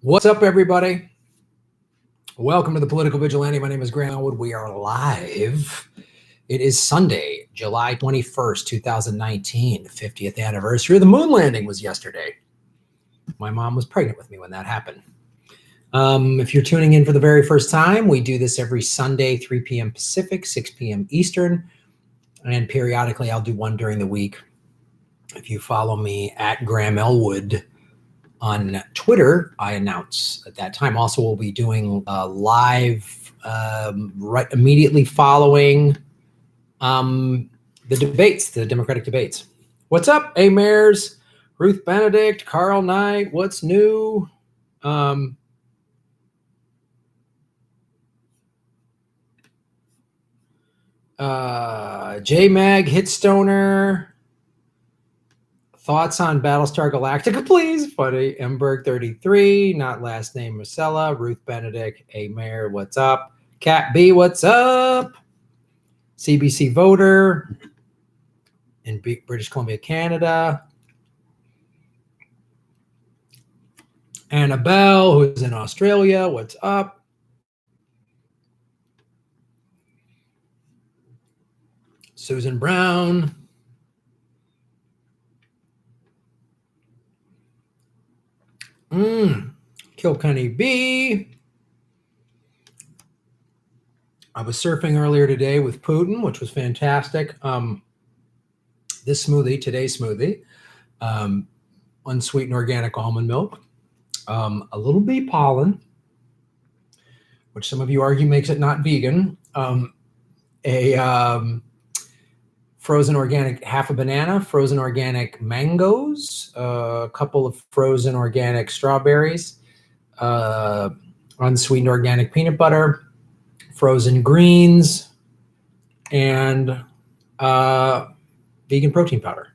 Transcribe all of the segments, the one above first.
What's up, everybody? Welcome to the Political Vigilante. My name is Grant Elwood. We are live. It is Sunday, July 21st, 2019, the 50th anniversary of the moon landing was yesterday. My mom was pregnant with me when that happened. If you're tuning in for the very first time, we do this every Sunday, 3 p.m. Pacific, 6 p.m. Eastern, and periodically I'll do one during the week. If you follow me at Graham Elwood on Twitter, I announce at that time. Also, we'll be doing live right immediately following the debates, the Democratic debates. What's up, A-Mayors? Ruth Benedict, Carl Knight, what's new? J-Mag, Hitstoner. Thoughts on Battlestar Galactica, please? Funny. Emberg 33, not last name Marcella. Ruth Benedict, A-Mayor, what's up? Cat B, what's up? CBC voter in British Columbia, Canada. Annabelle, who's in Australia, what's up? Susan Brown. Kilkenny B. I was surfing earlier today with Putin, which was fantastic. This smoothie, today's smoothie, unsweetened organic almond milk, a little bee pollen, which some of you argue makes it not vegan, frozen organic, half a banana, frozen organic mangoes, a couple of frozen organic strawberries, unsweetened organic peanut butter, frozen greens, and vegan protein powder.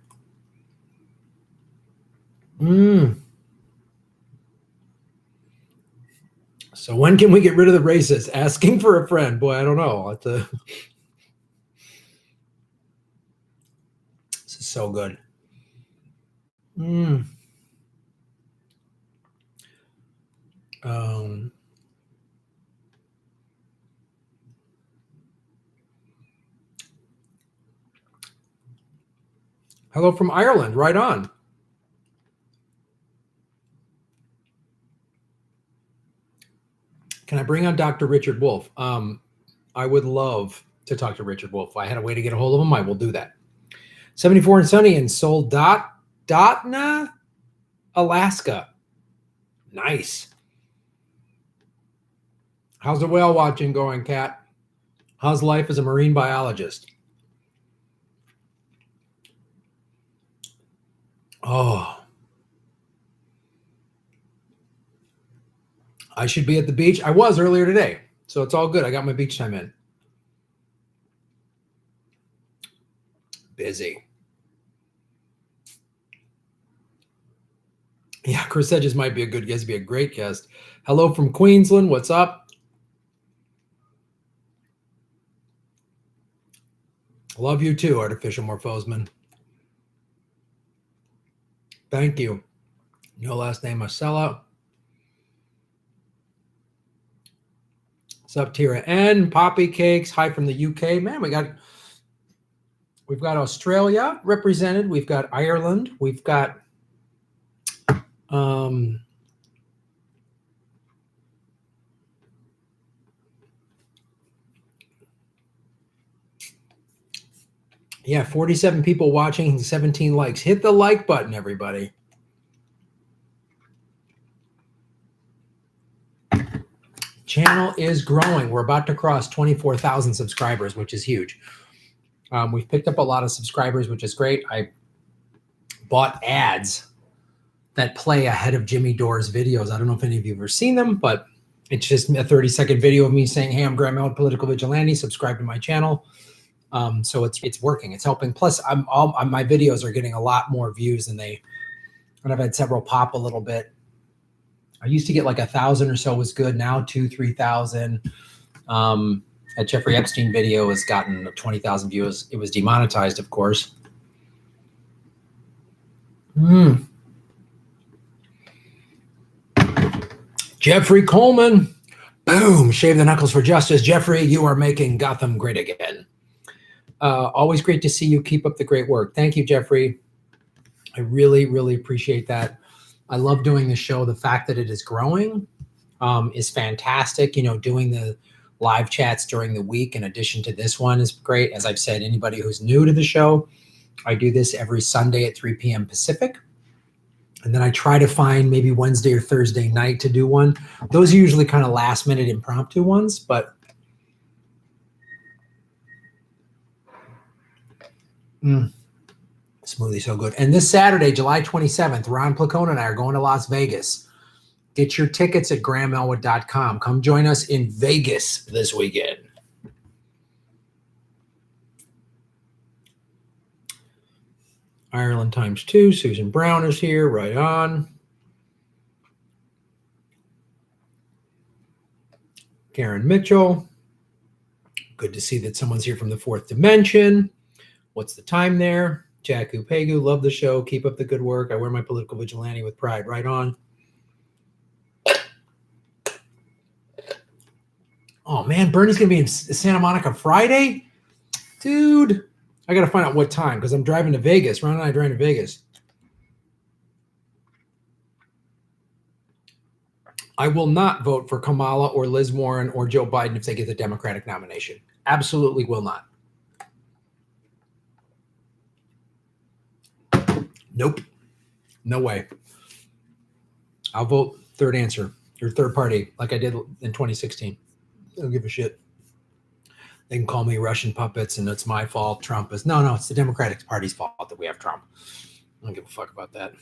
So when can we get rid of the racists? Asking for a friend. Boy, I don't know. This is so good. Hello from Ireland. Right on. Can I bring on Dr. Richard Wolf? I would love to talk to Richard Wolf. If I had a way to get a hold of him, I will do that. 74 and sunny in Soldotna, Alaska. Nice. How's the whale watching going, Kat? How's life as a marine biologist? Oh. I should be at the beach. I was earlier today, so it's all good. I got my beach time in. Busy. Yeah, Chris Hedges might be a good guest, be a great guest. Hello from Queensland. What's up? Love you too, Artificial Morphosman. Thank you. No last name, Marcella. What's up, Tira N? Poppy Cakes. Hi from the UK. Man, we've got Australia represented. We've got Ireland. We've got yeah, 47 people watching, 17 likes. Hit the like button, everybody. Channel is growing. We're about to cross 24,000 subscribers, which is huge. We've picked up a lot of subscribers, which is great. I bought ads that play ahead of Jimmy Dore's videos. I don't know if any of you have ever seen them, but it's just a 30-second video of me saying, hey, I'm Graham Elwood, Political Vigilante. Subscribe to my channel. So it's working. It's helping. Plus, my videos are getting a lot more views than and I've had several pop a little bit. I used to get like 1,000 or so was good. Now 2,000, 3,000. That Jeffrey Epstein video has gotten 20,000 views. It was demonetized, of course. Jeffrey Coleman. Boom. Shave the knuckles for justice. Jeffrey, you are making Gotham great again. Always great to see you. Keep up the great work. Thank you, Jeffrey. I really, really appreciate that. I love doing the show. The fact that it is growing is fantastic. You know, doing the live chats during the week in addition to this one is great. As I've said, anybody who's new to the show, I do this every Sunday at 3 p.m. Pacific. And then I try to find maybe Wednesday or Thursday night to do one. Those are usually kind of last minute impromptu ones, but smoothie so good. And this Saturday, July 27th, Ron Placone and I are going to Las Vegas. Get your tickets at grahamelwood.com. Come join us in Vegas this weekend. Ireland times 2. Susan Brown is here. Right on. Karen Mitchell. Good to see that someone's here from the fourth dimension. What's the time there? Jacku Pegu. Love the show. Keep up the good work. I wear my political vigilante with pride. Right on. Oh, man. Bernie's going to be in Santa Monica Friday? Dude. I got to find out what time because I'm driving to Vegas. Ron and I are driving to Vegas. I will not vote for Kamala or Liz Warren or Joe Biden if they get the Democratic nomination. Absolutely will not. Nope. No way. I'll vote third answer or third party like I did in 2016. I don't give a shit. They can call me Russian puppets and it's my fault. Trump is no, it's the Democratic Party's fault that we have Trump. I don't give a fuck about that.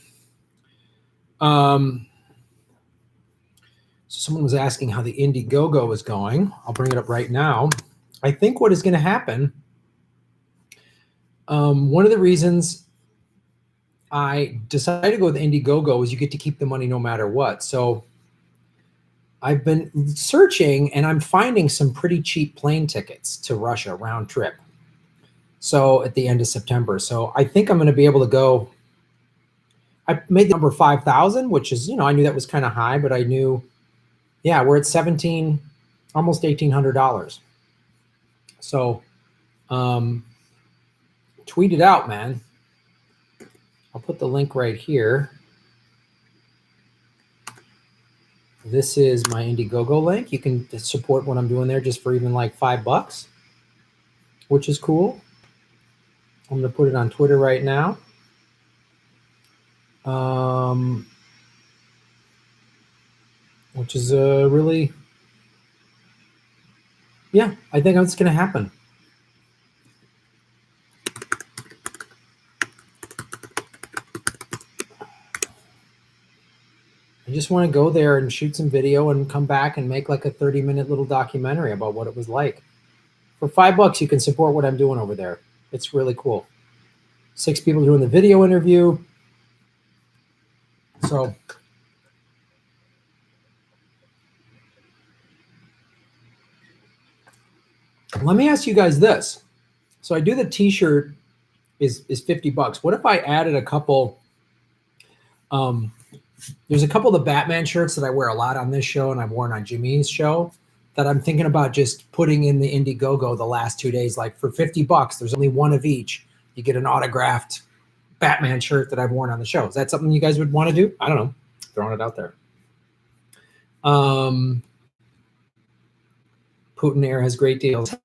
So someone was asking how the Indiegogo is going. I'll bring it up right now. I think what is going to happen, one of the reasons I decided to go with Indiegogo is you get to keep the money no matter what. So I've been searching and I'm finding some pretty cheap plane tickets to Russia round trip. So at the end of September. So I think I'm going to be able to go. I made the number 5,000, which is, I knew that was kind of high, but I knew, we're at almost $1,800. So tweet it out, man. I'll put the link right here. This is my Indiegogo link. You can support what I'm doing there just for even like $5, which is cool. I'm going to put it on Twitter right now. Which is really, I think it's going to happen. I just want to go there and shoot some video and come back and make like a 30-minute little documentary about what it was like. For $5, you can support what I'm doing over there. It's really cool. 6 people doing the video interview. So let me ask you guys this. So I do the t-shirt is $50. What if I added a couple, there's a couple of the Batman shirts that I wear a lot on this show and I've worn on Jimmy's show that I'm thinking about just putting in the Indiegogo the last 2 days. Like for $50, there's only one of each. You get an autographed Batman shirt that I've worn on the show. Is that something you guys would want to do? I don't know. Throwing it out there. Putin Air has great deals.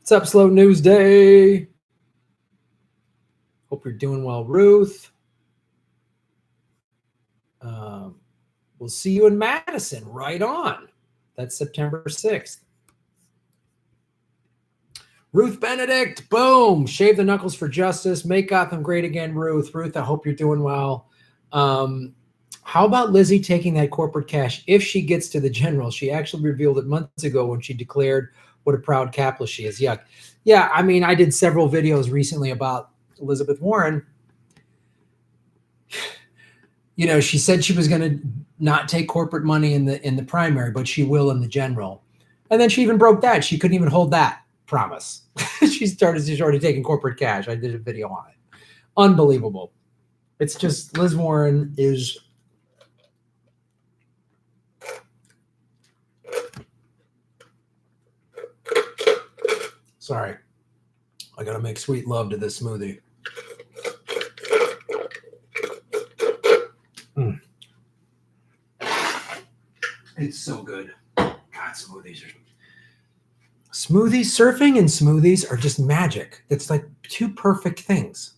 What's up, Slow News Day? Hope you're doing well, Ruth. We'll see you in Madison. Right on. That's September 6th. Ruth Benedict, boom. Shave the knuckles for justice. Make Gotham great again, Ruth. Ruth, I hope you're doing well. How about Lizzie taking that corporate cash if she gets to the general? She actually revealed it months ago when she declared what a proud capitalist she is. Yuck. Yeah, I mean, I did several videos recently about Elizabeth Warren. She said she was going to not take corporate money in the primary, but she will in the general. And then she even broke that. She couldn't even hold that promise. She's already taking corporate cash. I did a video on it. Unbelievable. It's just Liz Warren is Sorry. I got to make sweet love to this smoothie. Mm. It's so good. God, smoothies, surfing and smoothies are just magic. It's like two perfect things.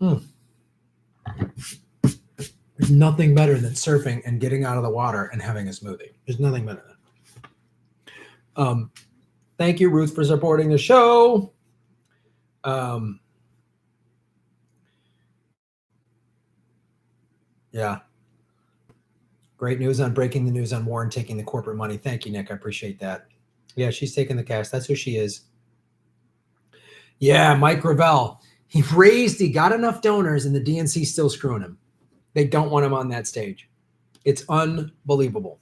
There's nothing better than surfing and getting out of the water and having a smoothie. There's nothing better than that. Thank you, Ruth, for supporting the show. Yeah. Great news on breaking the news on Warren taking the corporate money. Thank you, Nick. I appreciate that. Yeah, she's taking the cash. That's who she is. Yeah, Mike Gravel. He got enough donors, and the DNC still screwing him. They don't want him on that stage. It's unbelievable.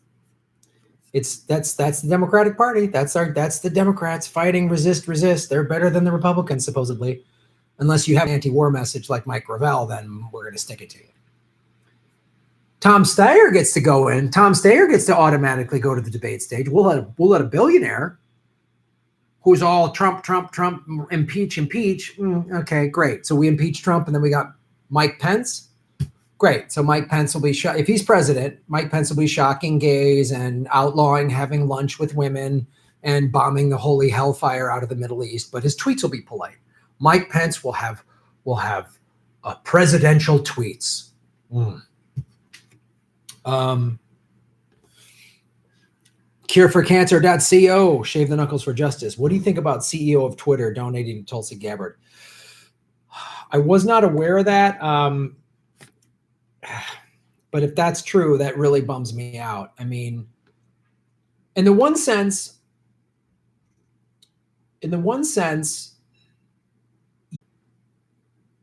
That's the Democratic Party. That's the Democrats fighting, resist. They're better than the Republicans, supposedly. Unless you have an anti-war message like Mike Gravel, then we're going to stick it to you. Tom Steyer gets to go in. Tom Steyer gets to automatically go to the debate stage. We'll let a billionaire who's all Trump, impeach. Okay, great. So we impeach Trump, and then we got Mike Pence. Great. So Mike Pence will be if he's president, Mike Pence will be shocking gays and outlawing having lunch with women and bombing the holy hellfire out of the Middle East. But his tweets will be polite. Mike Pence will have presidential tweets. Cureforcancer.co, shave the knuckles for justice. What do you think about CEO of Twitter donating to Tulsi Gabbard? I was not aware of that. But if that's true, that really bums me out. I mean, in the one sense,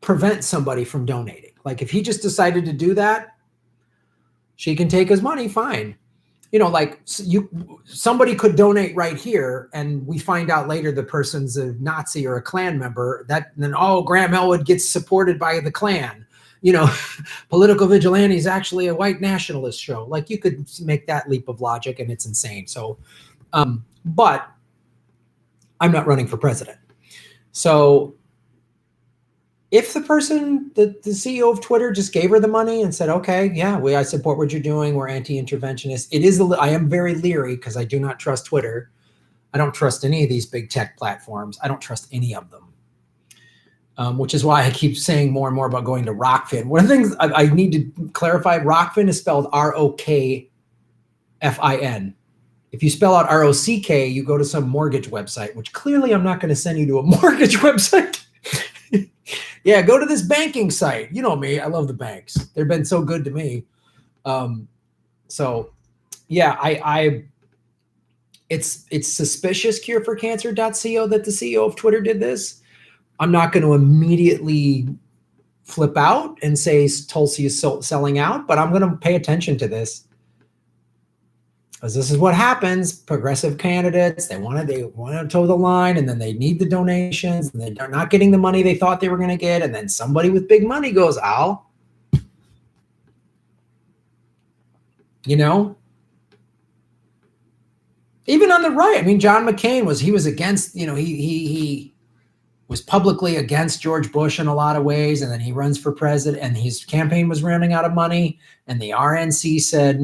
prevent somebody from donating. Like if he just decided to do that, she can take his money, fine. Like somebody could donate right here, and we find out later the person's a Nazi or a Klan member. Then Graham Elwood gets supported by the Klan. Political Vigilante is actually a white nationalist show. Like you could make that leap of logic, and it's insane. So, but I'm not running for president. So if the person, the CEO of Twitter just gave her the money and said, okay, yeah, I support what you're doing. We're anti-interventionist. I am very leery because I do not trust Twitter. I don't trust any of these big tech platforms. I don't trust any of them. Which is why I keep saying more and more about going to Rockfin. One of the things I need to clarify, Rockfin is spelled Rockfin. If you spell out ROCK, you go to some mortgage website, which clearly I'm not going to send you to a mortgage website. Yeah, go to this banking site. You know me. I love the banks. They've been so good to me. So, yeah, it's suspicious cureforcancer.co that the CEO of Twitter did this. I'm not going to immediately flip out and say Tulsi is selling out, but I'm going to pay attention to this. Because this is what happens. Progressive candidates, they want to toe the line, and then they need the donations, and they're not getting the money they thought they were going to get, and then somebody with big money goes, Al. Even on the right. I mean, John McCain was against, he was publicly against George Bush in a lot of ways, and then he runs for president, and his campaign was running out of money, and the RNC said,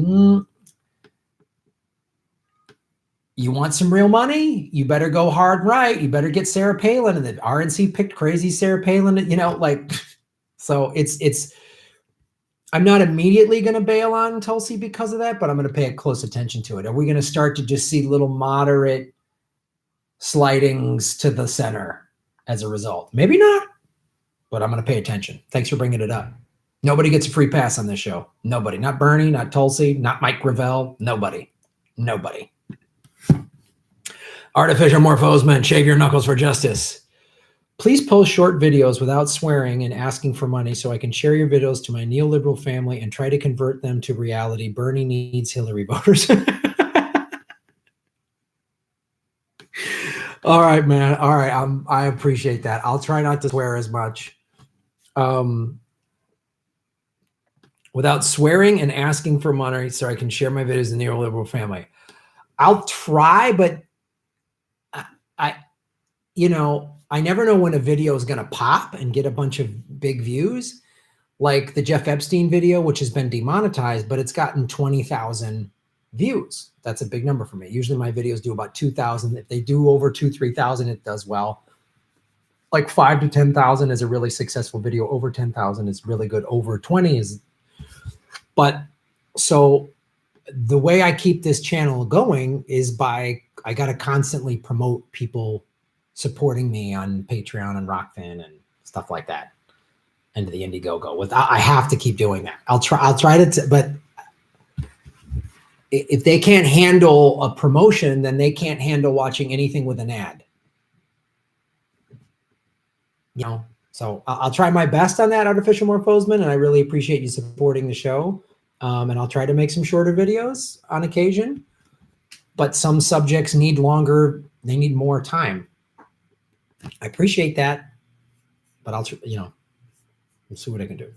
you want some real money? You better go hard right. You better get Sarah Palin. And the RNC picked crazy Sarah Palin, so it's I'm not immediately going to bail on Tulsi because of that, but I'm going to pay close attention to it. Are we going to start to just see little moderate slidings to the center as a result? Maybe not, but I'm going to pay attention. Thanks for bringing it up. Nobody gets a free pass on this show. Nobody, not Bernie, not Tulsi, not Mike Gravel. Nobody. Artificial Morphosman, shave your knuckles for justice. Please post short videos without swearing and asking for money so I can share your videos to my neoliberal family and try to convert them to reality. Bernie needs Hillary voters. All right, man. All right. I appreciate that. I'll try not to swear as much. Without swearing and asking for money so I can share my videos in the neoliberal family. I'll try, but I never know when a video is going to pop and get a bunch of big views, like the Jeff Epstein video, which has been demonetized, but it's gotten 20,000 views. That's a big number for me. Usually my videos do about 2,000. If they do over 3,000, it does well. Like 5 to 10,000 is a really successful video. Over 10,000 is really good. Over 20 is, but so the way I keep this channel going is I got to constantly promote people supporting me on Patreon and Rockfin and stuff like that, and the Indiegogo. I have to keep doing that. I'll try to, but if they can't handle a promotion, then they can't handle watching anything with an ad. So I'll try my best on that, Artificial Morphosman, and I really appreciate you supporting the show. And I'll try to make some shorter videos on occasion, but some subjects need longer. They need more time. I appreciate that, but we'll see what I can do.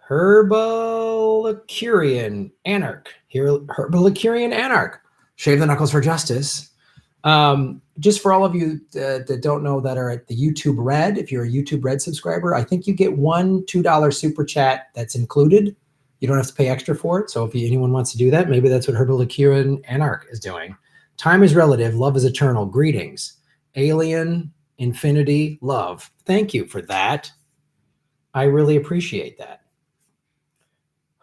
Herbalacurian Anarch. Herbalacurian Anarch. Shave the knuckles for justice. Just for all of you that don't know that are at the YouTube Red, if you're a YouTube Red subscriber, I think you get one $2 super chat that's included. You don't have to pay extra for it. So if anyone wants to do that, maybe that's what Herbalacurian Anarch is doing. Time is relative. Love is eternal. Greetings. Alien, infinity, love. Thank you for that. I really appreciate that.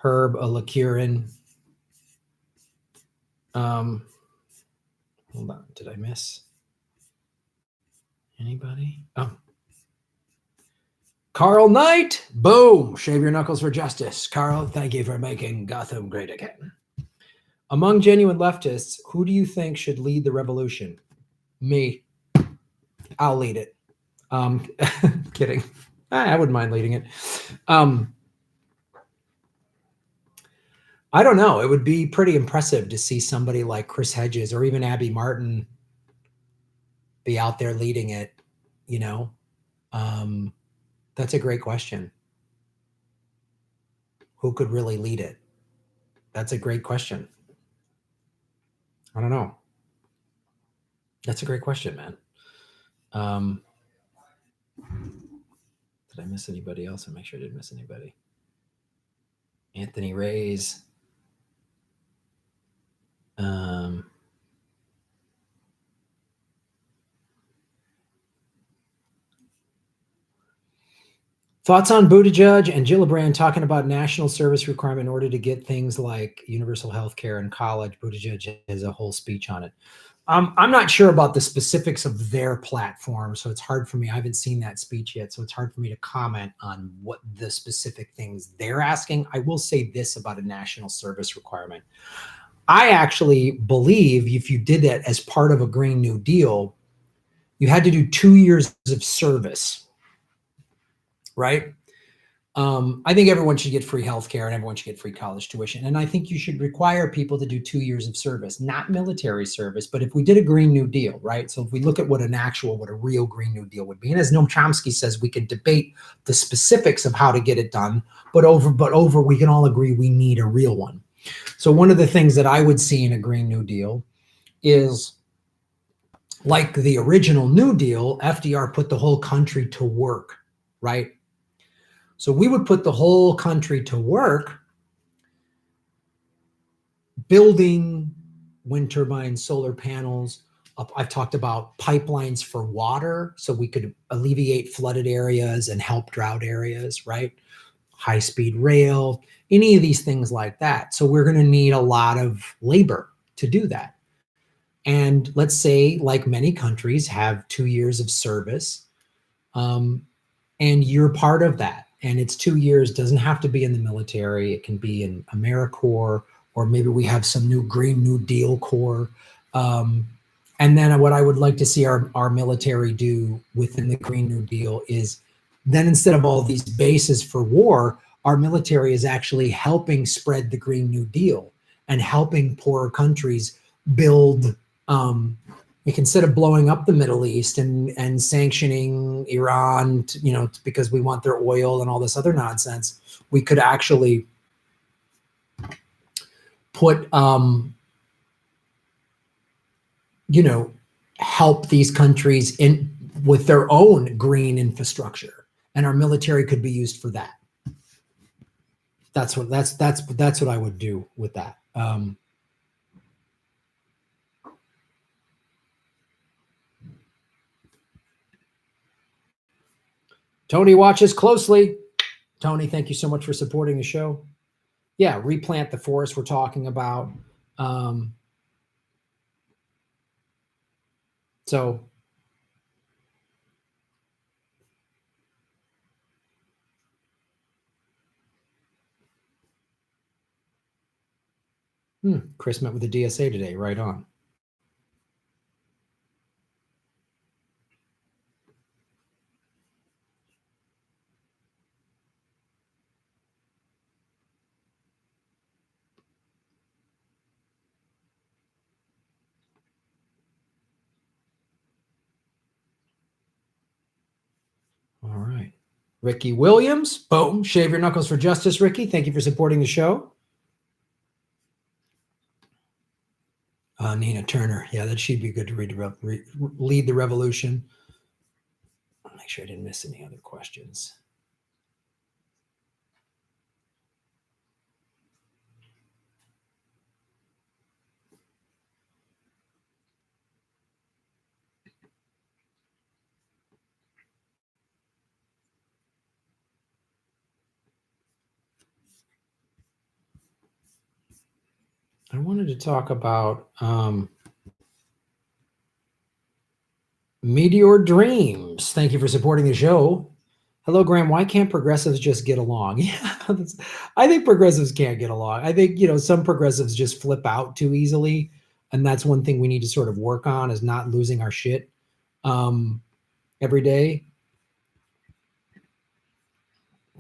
Herbalacurian. Hold on. Did I miss anybody? Oh. Carl Knight. Boom. Shave your knuckles for justice. Carl, thank you for making Gotham great again. Among genuine leftists, who do you think should lead the revolution? Me. I'll lead it. Kidding. I wouldn't mind leading it. I don't know. It would be pretty impressive to see somebody like Chris Hedges or even Abby Martin be out there leading it, That's a great question. Who could really lead it? That's a great question. I don't know. That's a great question, man. Did I miss anybody else? I'll make sure I didn't miss anybody. Anthony Reyes. Thoughts on Buttigieg and Gillibrand talking about national service requirement in order to get things like universal health care in college. Buttigieg has a whole speech on it. I'm not sure about the specifics of their platform, so it's hard for me. I haven't seen that speech yet, so it's hard for me to comment on what the specific things they're asking. I will say this about a national service requirement. I actually believe if you did that as part of a Green New Deal, you had to do 2 years of service. Right? I think everyone should get free healthcare and everyone should get free college tuition. And I think you should require people to do 2 years of service, not military service. But if we did a Green New Deal, right? So if we look at what a real Green New Deal would be, and as Noam Chomsky says, we could debate the specifics of how to get it done, but we can all agree we need a real one. So one of the things that I would see in a Green New Deal is, like the original New Deal, FDR put the whole country to work, right? So we would put the whole country to work building wind turbines, solar panels. I've talked about pipelines for water so we could alleviate flooded areas and help drought areas, right? High-speed rail, any of these things like that. So we're going to need a lot of labor to do that. And let's say, like many countries, have 2 years of service, and you're part of that. And it's 2 years, doesn't have to be in the military. It can be in AmeriCorps, or maybe we have some new Green New Deal Corps. And then what I would like to see our military do within the Green New Deal is then, instead of all these bases for war, our military is actually helping spread the Green New Deal and helping poorer countries build, instead of blowing up the Middle East and sanctioning Iran, because we want their oil and all this other nonsense, we could actually put help these countries with their own green infrastructure, and our military could be used for that. That's what I would do with that. Tony watches closely. Tony, thank you so much for supporting the show. Yeah, replant the forest we're talking about. So Chris met with the DSA today. Right on. All right. Ricky Williams, boom, shave your knuckles for justice, Ricky. Thank you for supporting the show. Nina Turner. Yeah, that she'd be good to lead the revolution. I'll make sure I didn't miss any other questions. I wanted to talk about Meteor Dreams. Thank you for supporting the show. Hello, Graham. Why can't progressives just get along? Yeah, I think progressives can't get along. I think, some progressives just flip out too easily. And that's one thing we need to sort of work on, is not losing our shit every day.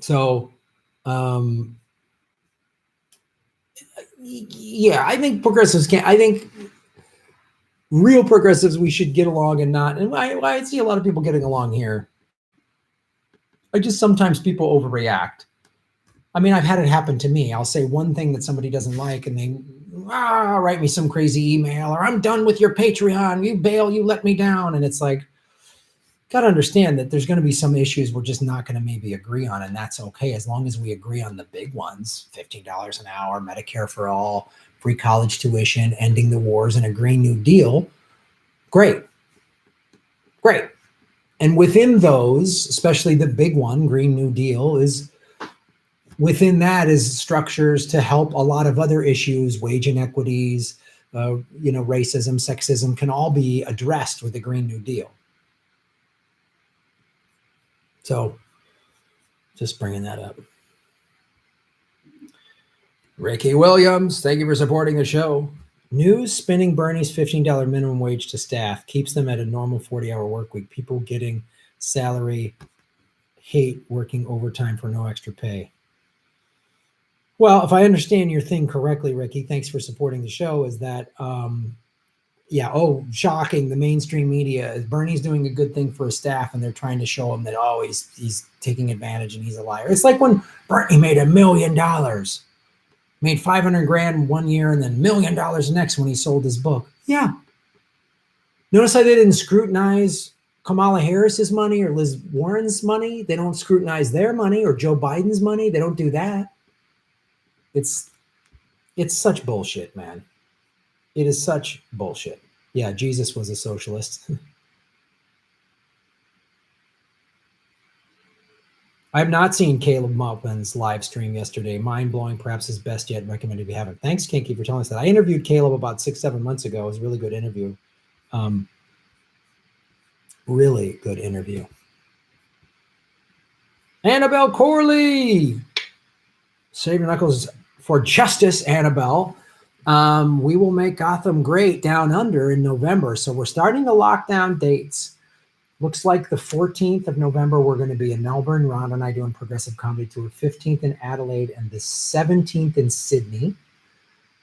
So, yeah, I think progressives can't. I think real progressives, we should get along and not. And I see a lot of people getting along here. I just sometimes people overreact. I mean, I've had it happen to me. I'll say one thing that somebody doesn't like, and they write me some crazy email, or I'm done with your Patreon. You bail, you let me down. And it's like, got to understand that there's going to be some issues we're just not going to maybe agree on. And that's okay, as long as we agree on the big ones: $15 an hour, Medicare for all, free college tuition, ending the wars, and a Green New Deal. Great. And within those, especially the big one, Green New Deal, is within that is structures to help a lot of other issues, wage inequities, racism, sexism, can all be addressed with the Green New Deal. So just bringing that up. Ricky Williams, thank you for supporting the show. News spinning Bernie's $15 minimum wage to staff keeps them at a normal 40-hour work week. People getting salary hate working overtime for no extra pay. Well, if I understand your thing correctly, Ricky, thanks for supporting the show, is that, shocking, the mainstream media is Bernie's doing a good thing for his staff, and they're trying to show him that, he's taking advantage and he's a liar. It's like when Bernie made $1 million, made $500,000 one year and then $1 million the next when he sold his book. Yeah. Notice how they didn't scrutinize Kamala Harris's money or Liz Warren's money. They don't scrutinize their money, or Joe Biden's money. They don't do that. It's such bullshit, man. It is such bullshit. Yeah, Jesus was a socialist. I have not seen Caleb Maupin's live stream yesterday. Mind-blowing, perhaps his best yet. Recommended if you haven't. Thanks, Kinky, for telling us that. I interviewed Caleb about 6-7 months ago. It was a really good interview. Really good interview. Annabelle Corley. Save your knuckles for justice, Annabelle. We will make Gotham great down under in November. So we're starting to lock down dates. Looks like the 14th of November, we're going to be in Melbourne. Ron and I doing Progressive Comedy Tour. 15th in Adelaide and the 17th in Sydney.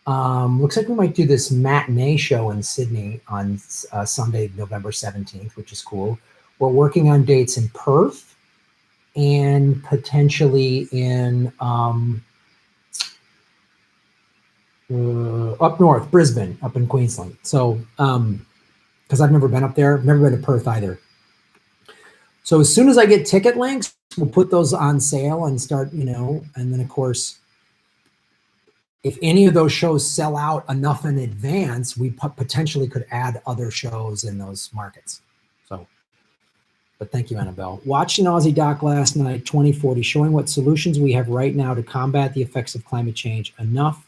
Looks like we might do this matinee show in Sydney on Sunday, November 17th, which is cool. We're working on dates in Perth and potentially in up north, Brisbane, up in Queensland. So because I've never been up there. I've never been to Perth either. So as soon as I get ticket links, we'll put those on sale and start, and then of course, if any of those shows sell out enough in advance, we potentially could add other shows in those markets. So, but thank you, Annabelle. Watched an Aussie doc last night, 2040, showing what solutions we have right now to combat the effects of climate change. Enough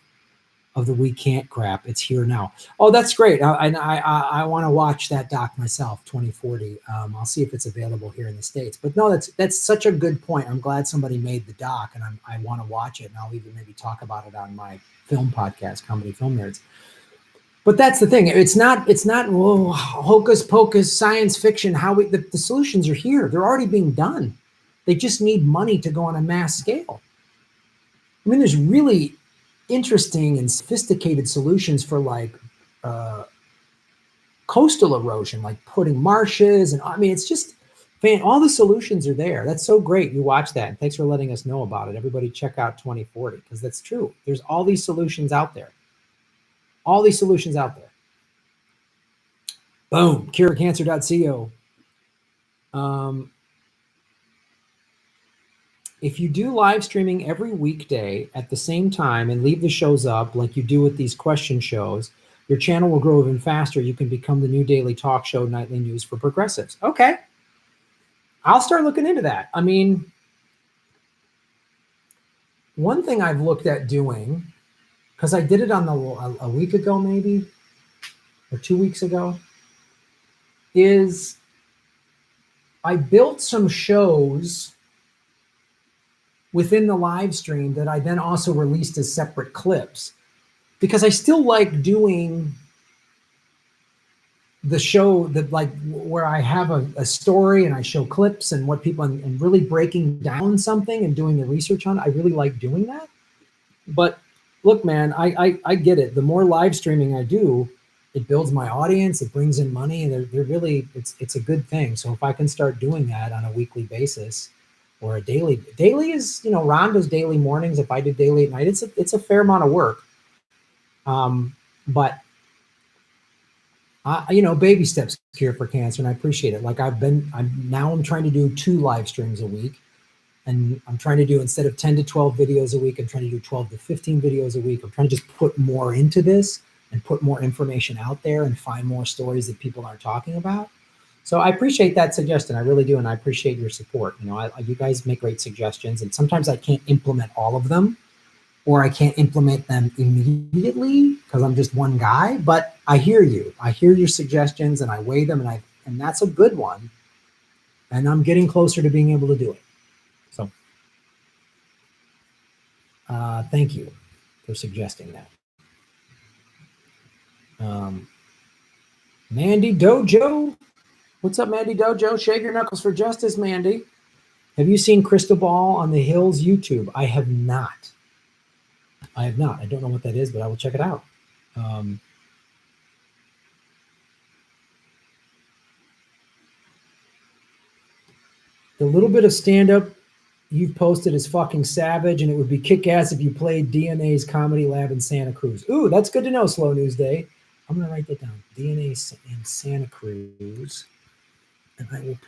of the we can't crap. It's here now. Oh, that's great. I want to watch that doc myself, 2040. I'll see if it's available here in the States. But no, that's such a good point. I'm glad somebody made the doc, and I want to watch it, and I'll even maybe talk about it on my film podcast, Comedy Film Nerds. But that's the thing. It's not hocus pocus science fiction. The solutions are here. They're already being done. They just need money to go on a mass scale. I mean, there's really interesting and sophisticated solutions for like coastal erosion, like putting marshes, and I mean, it's just all the solutions are there. That's so great. You watch that, and thanks for letting us know about it. Everybody check out 2040, because that's true. There's all these solutions out there. All these solutions out there. Boom. Curecancer.co. If you do live streaming every weekday at the same time and leave the shows up like you do with these question shows, your channel will grow even faster. You can become the new daily talk show, nightly news for progressives. Okay. I'll start looking into that. I mean, one thing I've looked at doing, because I did it on a week ago maybe, or 2 weeks ago, is I built some shows within the live stream that I then also released as separate clips, because I still like doing the show that like where I have a story and I show clips and what people and really breaking down something and doing the research on it. I really like doing that. But look, man, I get it. The more live streaming I do, it builds my audience, it brings in money, and they're really, it's a good thing. So if I can start doing that on a weekly basis, or a daily is, Rhonda's daily mornings. If I did daily at night, it's a fair amount of work. But baby steps cure for cancer, and I appreciate it. Like I'm trying to do 2 live streams a week, and I'm trying to do, instead of 10 to 12 videos a week, I'm trying to do 12 to 15 videos a week. I'm trying to just put more into this and put more information out there and find more stories that people aren't talking about. So I appreciate that suggestion. I really do. And I appreciate your support. You guys make great suggestions, and sometimes I can't implement all of them, or I can't implement them immediately because I'm just one guy, but I hear you. I hear your suggestions and I weigh them, and that's a good one. And I'm getting closer to being able to do it. So thank you for suggesting that. Mandy Dojo. What's up, Mandy Dojo? Shake your knuckles for justice, Mandy. Have you seen Crystal Ball on the Hills YouTube? I have not. I don't know what that is, but I will check it out. The little bit of stand-up you've posted is fucking savage, and it would be kick-ass if you played DNA's Comedy Lab in Santa Cruz. Ooh, that's good to know, Slow News Day. I'm going to write that down. DNA in Santa Cruz. And I will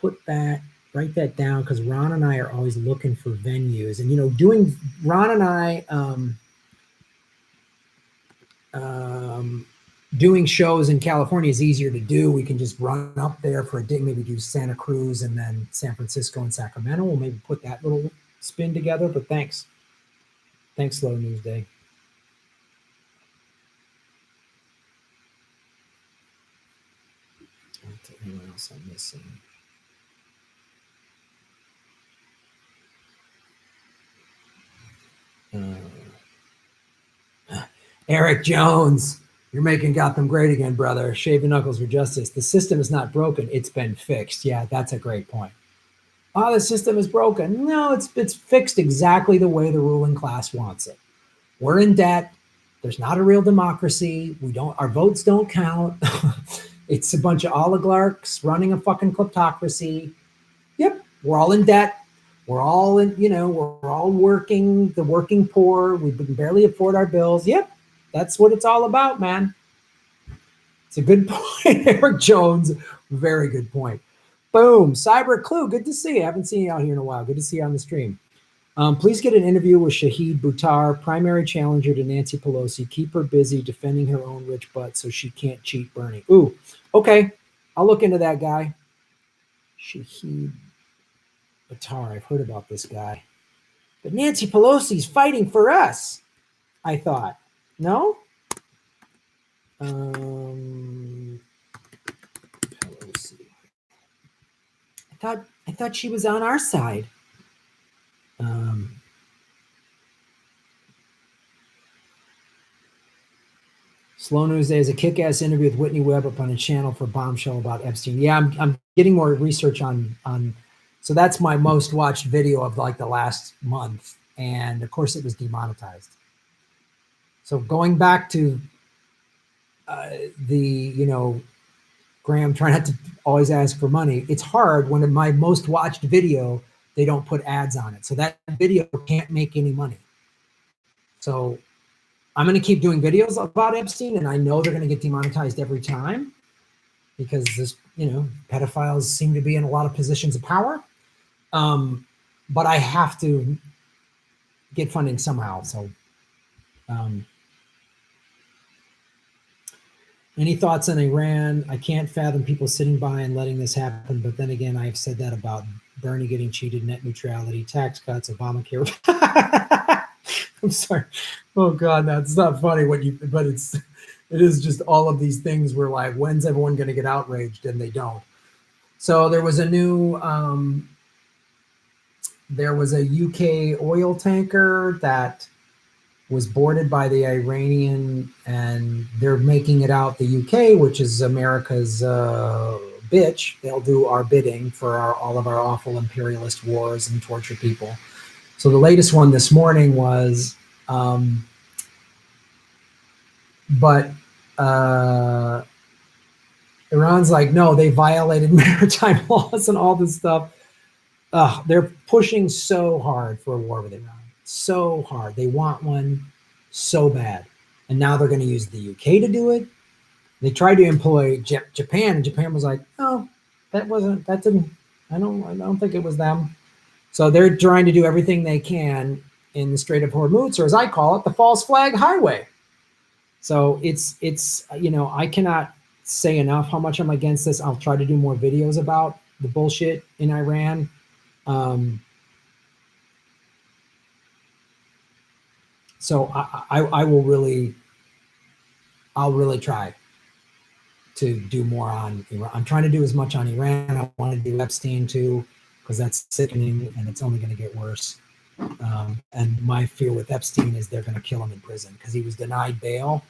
write that down, because Ron and I are always looking for venues. And, Ron and I doing shows in California is easier to do. We can just run up there for a day, maybe do Santa Cruz and then San Francisco and Sacramento. We'll maybe put that little spin together, but thanks. Thanks, Slow News Day. Anyone else I'm missing? Eric Jones, you're making Gotham great again, brother. Shave your knuckles for justice. The system is not broken. It's been fixed. Yeah, that's a great point. Oh, the system is broken. No, it's fixed exactly the way the ruling class wants it. We're in debt. There's not a real democracy. Our votes don't count. It's a bunch of oligarchs running a fucking kleptocracy. Yep, we're all in debt. We're all we're all working, the working poor. We can barely afford our bills. Yep, that's what it's all about, man. It's a good point. Eric Jones, very good point. Boom. Cyber Clue, good to see you. I haven't seen you out here in a while. Good to see you on the stream. Please get an interview with Shahid Buttar, primary challenger to Nancy Pelosi. Keep her busy defending her own rich butt so she can't cheat Bernie. Ooh, okay. I'll look into that guy. Shahid Buttar. I've heard about this guy. But Nancy Pelosi's fighting for us, I thought. No? Pelosi. I thought she was on our side. Slow News Day is a kick-ass interview with Whitney Webb up on a channel for Bombshell about Epstein. Yeah, I'm getting more research on. So that's my most watched video of like the last month, and of course it was demonetized. So going back to Graham trying not to always ask for money. It's hard when in my most watched video they don't put ads on it, so that video can't make any money. So I'm going to keep doing videos about Epstein, and I know they're going to get demonetized every time because this, pedophiles seem to be in a lot of positions of power. But I have to get funding somehow. So, any thoughts on Iran? I can't fathom people sitting by and letting this happen. But then again, I've said that about Bernie getting cheated, net neutrality, tax cuts, Obamacare. I'm sorry. Oh God, that's not funny. But it is just all of these things where like, when's everyone going to get outraged? And they don't. So there was a new, there was a UK oil tanker that was boarded by the Iranian, and they're making it out the UK, which is America's bitch. They'll do our bidding for all of our awful imperialist wars and torture people. So the latest one this morning was, Iran's like, no, they violated maritime laws and all this stuff. They're pushing so hard for a war with Iran. So hard. They want one so bad. And now they're going to use the UK to do it. They tried to employ Japan, and Japan was like, oh, I don't think it was them. So they're trying to do everything they can in the Strait of Hormuz, or as I call it, the false flag highway. So it's I cannot say enough how much I'm against this. I'll try to do more videos about the bullshit in Iran. So I'll really try to do more on Iran. I'm trying to do as much on Iran. I want to do Epstein too, because that's sickening and it's only going to get worse. And my fear with Epstein is they're going to kill him in prison because he was denied bail.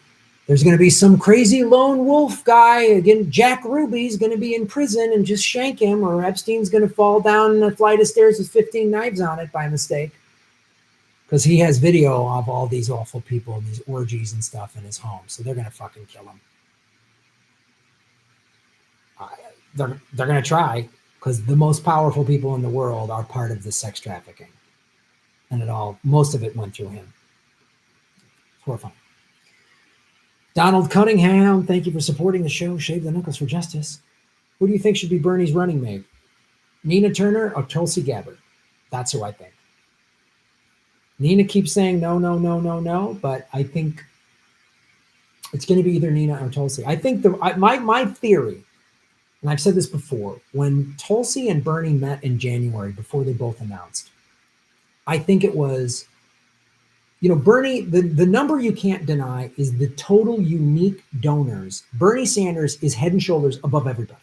There's going to be some crazy lone wolf guy, again, Jack Ruby's going to be in prison and just shank him, or Epstein's going to fall down a flight of stairs with 15 knives on it by mistake. Because he has video of all these awful people and these orgies and stuff in his home. So they're going to fucking kill him. They're going to try, because the most powerful people in the world are part of the sex trafficking. And most of it went through him. It's horrifying. Donald Cunningham, thank you for supporting the show. Shave the knuckles for justice. Who do you think should be Bernie's running mate? Nina Turner or Tulsi Gabbard? That's who I think. Nina keeps saying no, but I think it's going to be either Nina or Tulsi. I think my theory, and I've said this before, when Tulsi and Bernie met in January before they both announced, I think it was, Bernie, the number you can't deny is the total unique donors. Bernie Sanders is head and shoulders above everybody,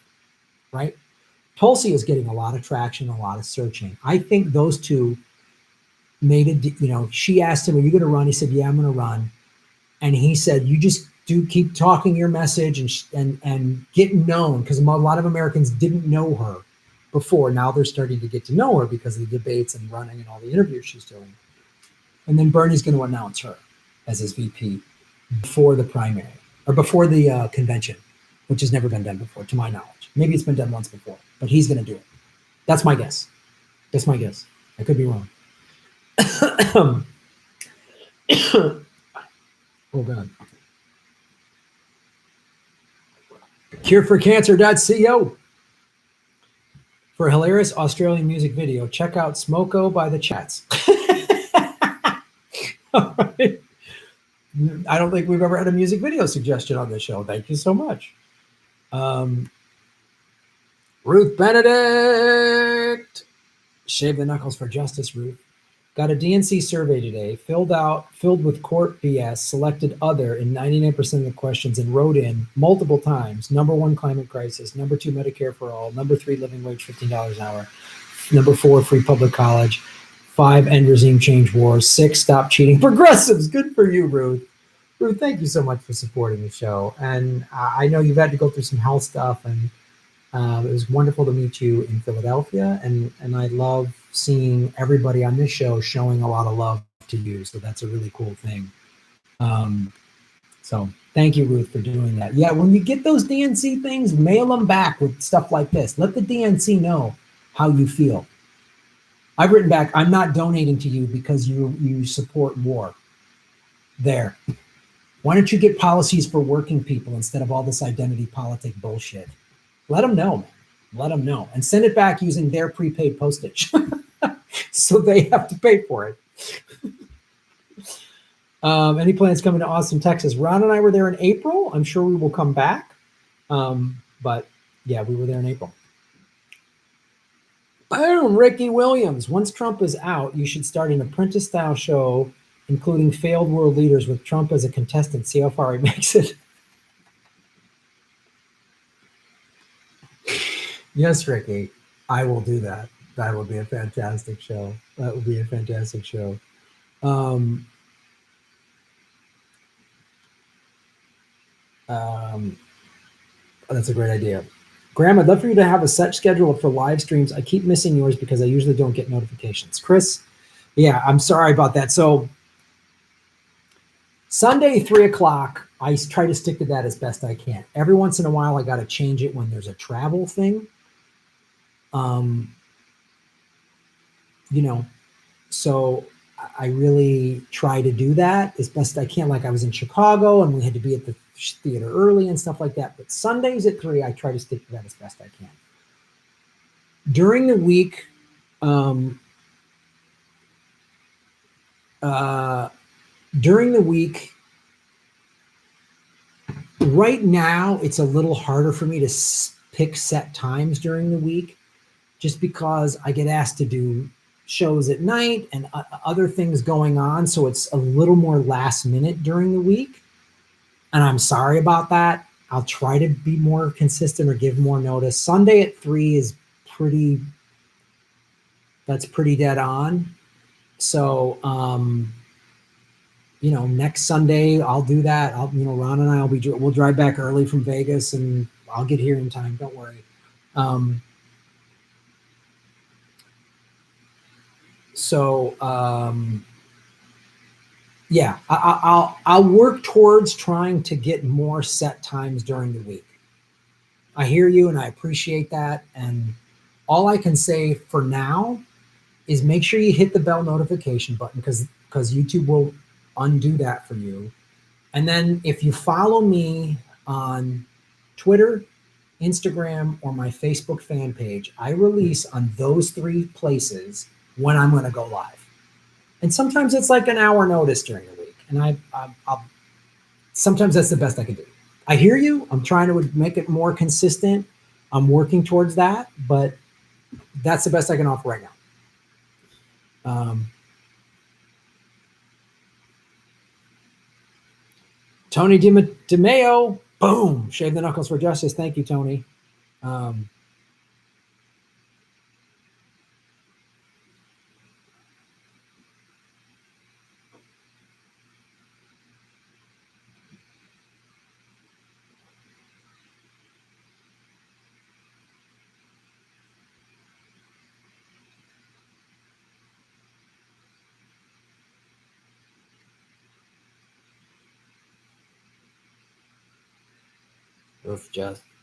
right? Tulsi is getting a lot of traction, a lot of searching. I think those two made it, she asked him, are you going to run? He said, yeah, I'm going to run. And he said, you just keep talking your message and get known, because a lot of Americans didn't know her before. Now they're starting to get to know her because of the debates and running and all the interviews she's doing. And then Bernie's going to announce her as his VP before the primary, or before the convention, which has never been done before, to my knowledge. Maybe it's been done once before, but he's going to do it. That's my guess. I could be wrong. Oh, God. Cureforcancer.co. For a hilarious Australian music video, check out Smoko by the Chats. All right. I don't think we've ever had a music video suggestion on this show. Thank you so much. Ruth Benedict. Shave the knuckles for justice, Ruth. Got a DNC survey today, filled with court BS, selected other in 99% of the questions, and wrote in multiple times: number 1, climate crisis; number 2, Medicare for all; number 3, living wage $15 an hour; number 4, free public college; 5, end regime change wars; 6, stop cheating progressives. Good for you, Ruth. Ruth, thank you so much for supporting the show. And I know you've had to go through some health stuff, and it was wonderful to meet you in Philadelphia, and I love seeing everybody on this show showing a lot of love to you. So that's a really cool thing. So thank you, Ruth, for doing that. Yeah, when you get those DNC things, mail them back with stuff like this. Let the DNC know how you feel. I've written back, I'm not donating to you because you support war. There. Why don't you get policies for working people instead of all this identity politic bullshit? Let them know, man. Let them know. And send it back using their prepaid postage. So they have to pay for it. Any plans coming to Austin, Texas? Ron and I were there in April. I'm sure we will come back. But yeah, we were there in April. Boom, Ricky Williams. Once Trump is out, you should start an apprentice-style show, including failed world leaders with Trump as a contestant. See how far he makes it. Yes, Ricky, I will do that. That would be a fantastic show. That would be a fantastic show. That's a great idea. Graham, I'd love for you to have a set schedule for live streams. I keep missing yours because I usually don't get notifications. Chris, yeah, I'm sorry about that. So Sunday, 3 o'clock, I try to stick to that as best I can. Every once in a while, I got to change it when there's a travel thing. You know, so I really try to do that as best I can. Like I was in Chicago and we had to be at the theater early and stuff like that. But Sundays at 3, I try to stick to that as best I can. During the week, right now, it's a little harder for me to pick set times during the week, just because I get asked to do shows at night and other things going on. So it's a little more last minute during the week. And I'm sorry about that. I'll try to be more consistent or give more notice. Sunday at 3 is that's pretty dead on. So, you know, next Sunday I'll do that. Ron and I we'll drive back early from Vegas and I'll get here in time. Don't worry. Yeah, I'll work towards trying to get more set times during the week. I hear you and I appreciate that. And all I can say for now is make sure you hit the bell notification button because YouTube will undo that for you. And then if you follow me on Twitter, Instagram, or my Facebook fan page, I release on those 3 places when I'm going to go live. And sometimes it's like an hour notice during the week. And I'll sometimes that's the best I can do. I hear you. I'm trying to make it more consistent. I'm working towards that, but that's the best I can offer right now. Tony DeMeo, boom, shave the knuckles for justice. Thank you, Tony.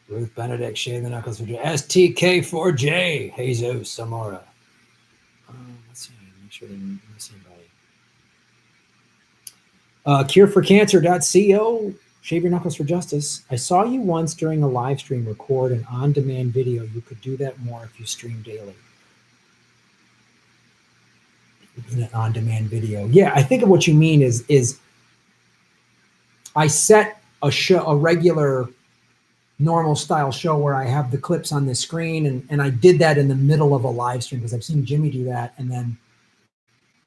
Ruth Benedict, shave the knuckles for STK4J, Jesus Samora. Let's see, make sure I didn't miss anybody. Cureforcancer.co. Shave your knuckles for justice. I saw you once during a live stream record an on-demand video. You could do that more if you stream daily. In an on-demand video. Yeah, I think of what you mean is I set a regular normal style show where I have the clips on the screen, and I did that in the middle of a live stream because I've seen Jimmy do that. And then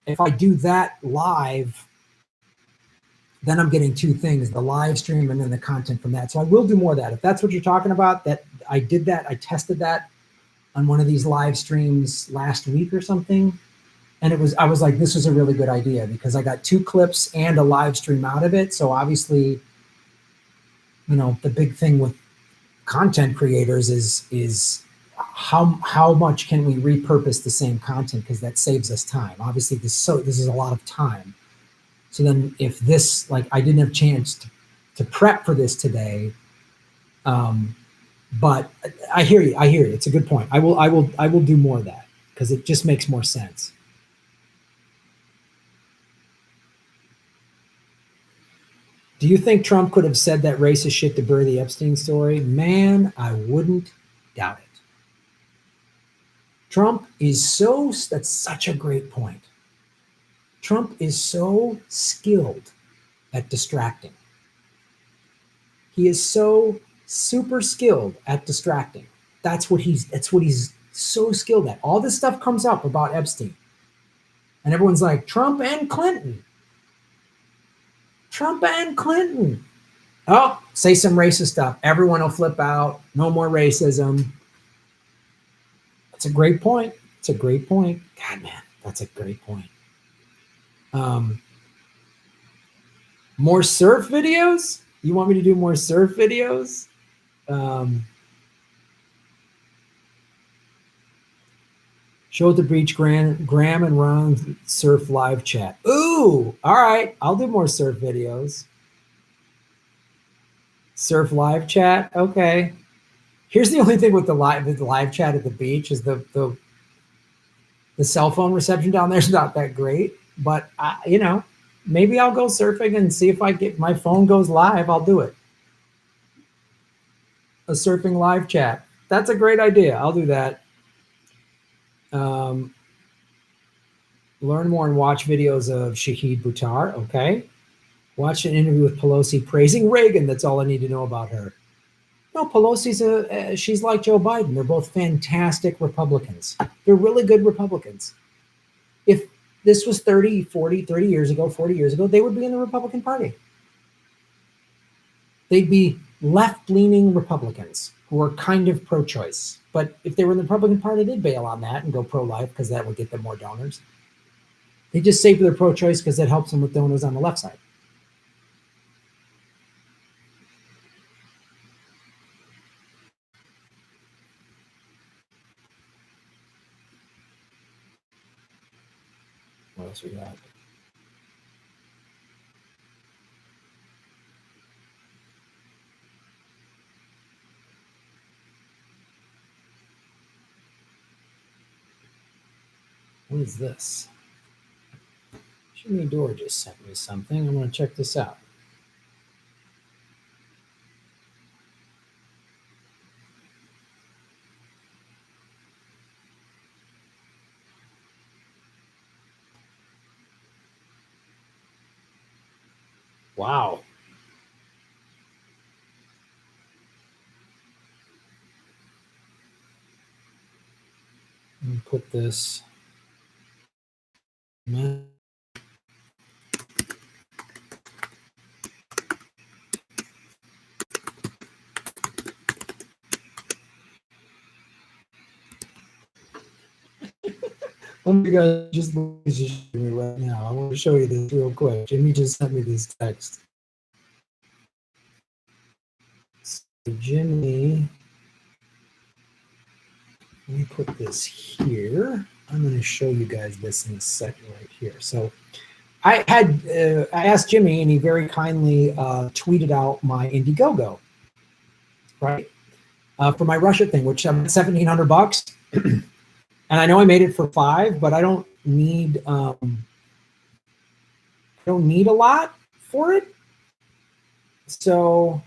if I do that live, then I'm getting two things, the live stream and then the content from that. So I will do more of that. If that's what you're talking about, that I did that, I tested that on one of these live streams last week or something. And I was like, this is a really good idea because I got two clips and a live stream out of it. So obviously, the big thing with content creators is how much can we repurpose the same content, because that saves us time. Obviously, this is a lot of time. So then if this, like, I didn't have a chance to prep for this today, but I hear you. It's a good point. I will do more of that because it just makes more sense. Do you think Trump could have said that racist shit to bury the Epstein story? Man, I wouldn't doubt it. Trump is that's such a great point. Trump is so skilled at distracting. He is so super skilled at distracting. That's what he's so skilled at. All this stuff comes up about Epstein. And everyone's like, Trump and Clinton. Trump and Clinton. Oh, say some racist stuff. Everyone will flip out. No more racism. That's a great point. It's a great point. God, man, that's a great point. More surf videos? You want me to do more surf videos? Show the breach, Graham and Ron surf live chat. Ooh, all right. I'll do more surf videos. Surf live chat. Okay. Here's the only thing with the live chat at the beach is the cell phone reception down there is not that great. But maybe I'll go surfing and see if my phone goes live. I'll do it. A surfing live chat. That's a great idea. I'll do that. Learn more and watch videos of Shahid Buttar. Okay. Watch an interview with Pelosi praising Reagan. That's all I need to know about her. No, Pelosi's she's like Joe Biden. They're both fantastic Republicans. They're really good Republicans. If this was 30 years ago, 40 years ago, they would be in the Republican Party. They'd be left-leaning Republicans who are kind of pro-choice. But if they were in the Republican Party, they'd bail on that and go pro-life because that would get them more donors. They just say they're pro-choice because that helps them with donors on the left side. What else we got? What is this? Jimmy Dore just sent me something. I'm going to check this out. Wow. Let me put this. Oh my God, just look at me right now. I want to show you this real quick. Jimmy just sent me this text. So Jimmy, let me put this here. I'm going to show you guys this in a second right here. So I asked Jimmy, and he very kindly tweeted out my Indiegogo, right? For my Russia thing, which I'm $1,700. And I know I made it for $5, but I don't need a lot for it. So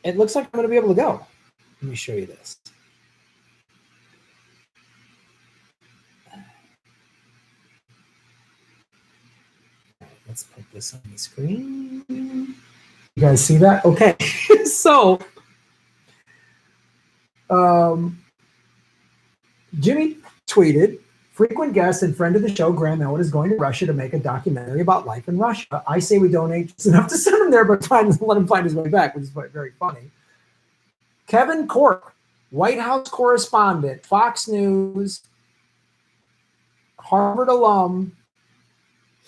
it looks like I'm going to be able to go. Let me show you this. Let's put this on the screen. You guys see that? Okay. So Jimmy tweeted, frequent guest and friend of the show, Graham Elwood, is going to Russia to make a documentary about life in Russia. I say we donate just enough to send him there, but let him find his way back, which is very funny. Kevin Cork, White House correspondent, Fox News, Harvard alum,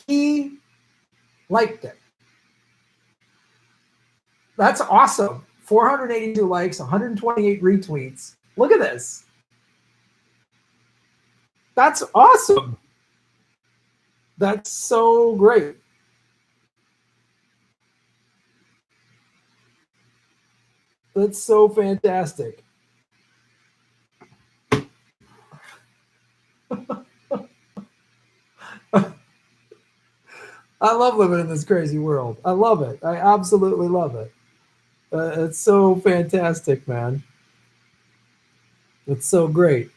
he liked it. That's awesome. 482 likes, 128 retweets. Look at this. That's awesome. That's so great. That's so fantastic. I love living in this crazy world. I love it. I absolutely love it. It's so fantastic, man. It's so great.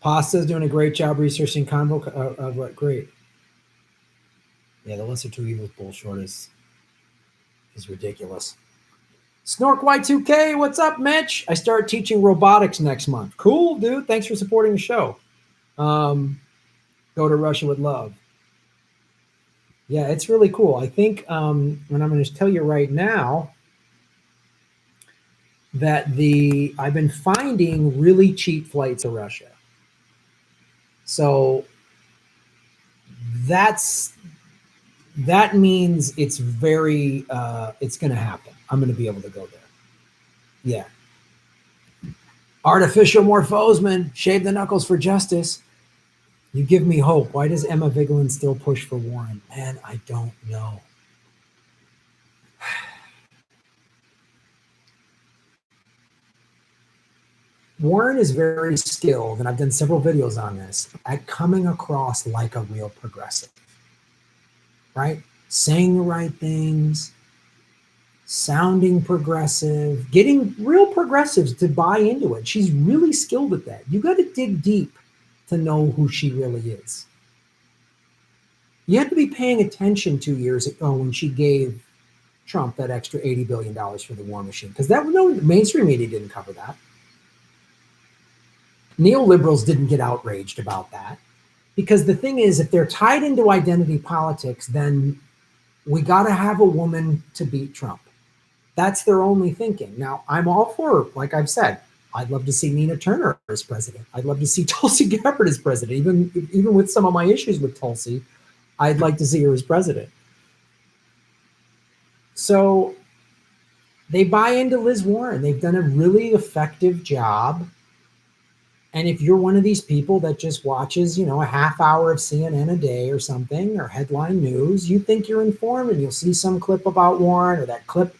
Pasta's doing a great job researching Kamble. What great. Yeah, the lesser two evils bullshit is ridiculous. Snork Y2K, what's up, Mitch? I start teaching robotics next month. Cool, dude. Thanks for supporting the show. Go to Russia with love. Yeah, it's really cool. I think, and I'm going to tell you right now that I've been finding really cheap flights to Russia. So that means it's very, it's going to happen. I'm going to be able to go there. Yeah. Artificial Morphosman, shave the knuckles for justice. You give me hope. Why does Emma Vigeland still push for Warren? Man, I don't know. Warren is very skilled, and I've done several videos on this, at coming across like a real progressive, right? Saying the right things, sounding progressive, getting real progressives to buy into it. She's really skilled at that. You got to dig deep to know who she really is. You had to be paying attention 2 years ago when she gave Trump that extra $80 billion for the war machine, because no mainstream media didn't cover that. Neoliberals didn't get outraged about that, because the thing is, if they're tied into identity politics, then we got to have a woman to beat Trump. That's their only thinking. Now, I'm all for, like I've said, I'd love to see Nina Turner as president. I'd love to see Tulsi Gabbard as president. Even with some of my issues with Tulsi, I'd like to see her as president. So they buy into Liz Warren. They've done a really effective job. And if you're one of these people that just watches, a half hour of CNN a day or something, or headline news, you think you're informed, and you'll see some clip about Warren, or that clip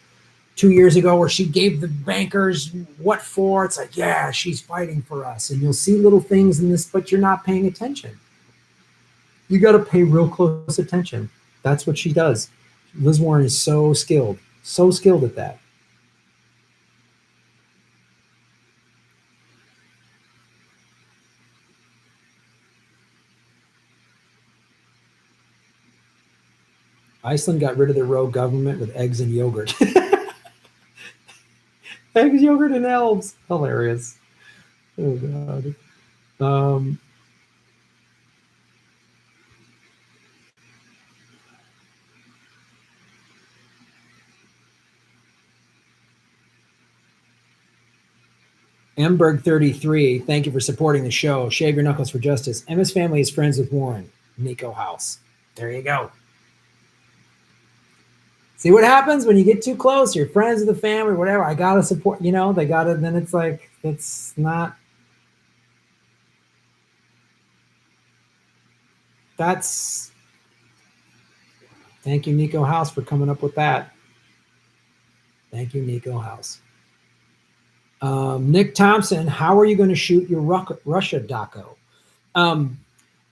2 years ago where she gave the bankers what for. It's like, yeah, she's fighting for us. And you'll see little things in this, but you're not paying attention. You got to pay real close attention. That's what she does. Liz Warren is so skilled at that. Iceland got rid of their rogue government with eggs and yogurt. Eggs, yogurt, and elves. Hilarious. Oh, God. Emberg 33, thank you for supporting the show. Shave your knuckles for justice. Emma's family is friends with Warren. Nico House. There you go. See what happens when you get too close? You're friends with the family, whatever. I got to support, they got to, then it's like, it's not. That's Thank you, Nico House, for coming up with that. Thank you, Nico House. Nick Thompson, how are you going to shoot your Russia doco? I'm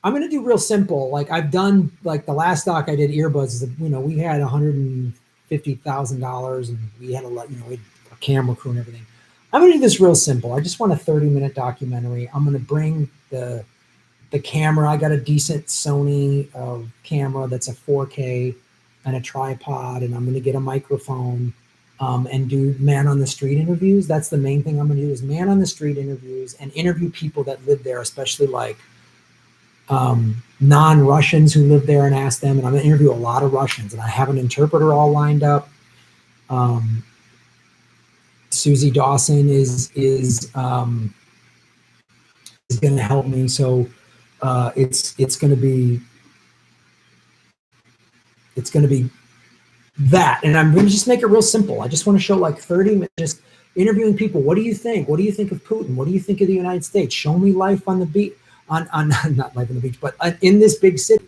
going to do real simple. Like I've done, like the last doc I did earbuds, you know, we had $150,000 and we had a lot, you know, we had a camera crew and everything. I'm going to do this real simple. I just want a 30-minute documentary. I'm going to bring the camera. I got a decent Sony camera that's a 4K and a tripod, and I'm going to get a microphone and do man on the street interviews. That's the main thing I'm going to do is man on the street interviews and interview people that live there, especially like non-Russians who live there, and ask them. And I'm going to interview a lot of Russians, and I have an interpreter all lined up. Susie Dawson is going to help me. So it's going to be that, and I'm going to just make it real simple. I just want to show like 30 minutes, just interviewing people. What do you think? What do you think of Putin? What do you think of the United States? Show me life on the beach, on not life on the beach, but in this big city.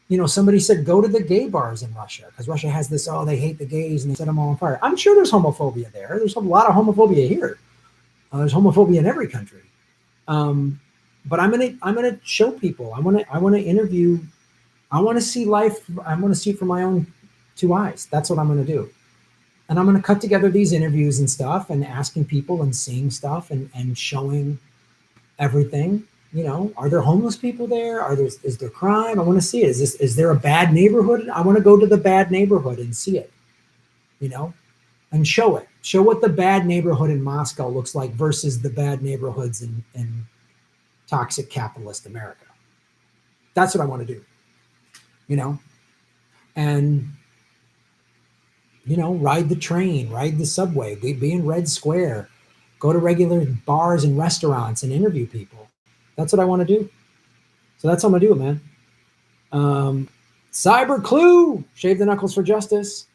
You know, somebody said go to the gay bars in Russia because Russia has this, oh, they hate the gays and they set them all on fire. I'm sure there's homophobia there. There's a lot of homophobia here. There's homophobia in every country. But I'm gonna show people. I want to interview. I want to see life. I want to see it from my own two eyes. That's what I'm going to do. And I'm going to cut together these interviews and stuff and asking people and seeing stuff and showing everything. You know, are there homeless people there? Is there crime? I want to see it. Is there a bad neighborhood? I want to go to the bad neighborhood and see it, you know, and show it. Show what the bad neighborhood in Moscow looks like versus the bad neighborhoods in toxic capitalist America. That's what I want to do, you know, and, you know, ride the train, ride the subway, be in Red Square, go to regular bars and restaurants and interview people. That's what I want to do. So that's how I'm going to do it, man. Cyber Clue, shave the knuckles for justice.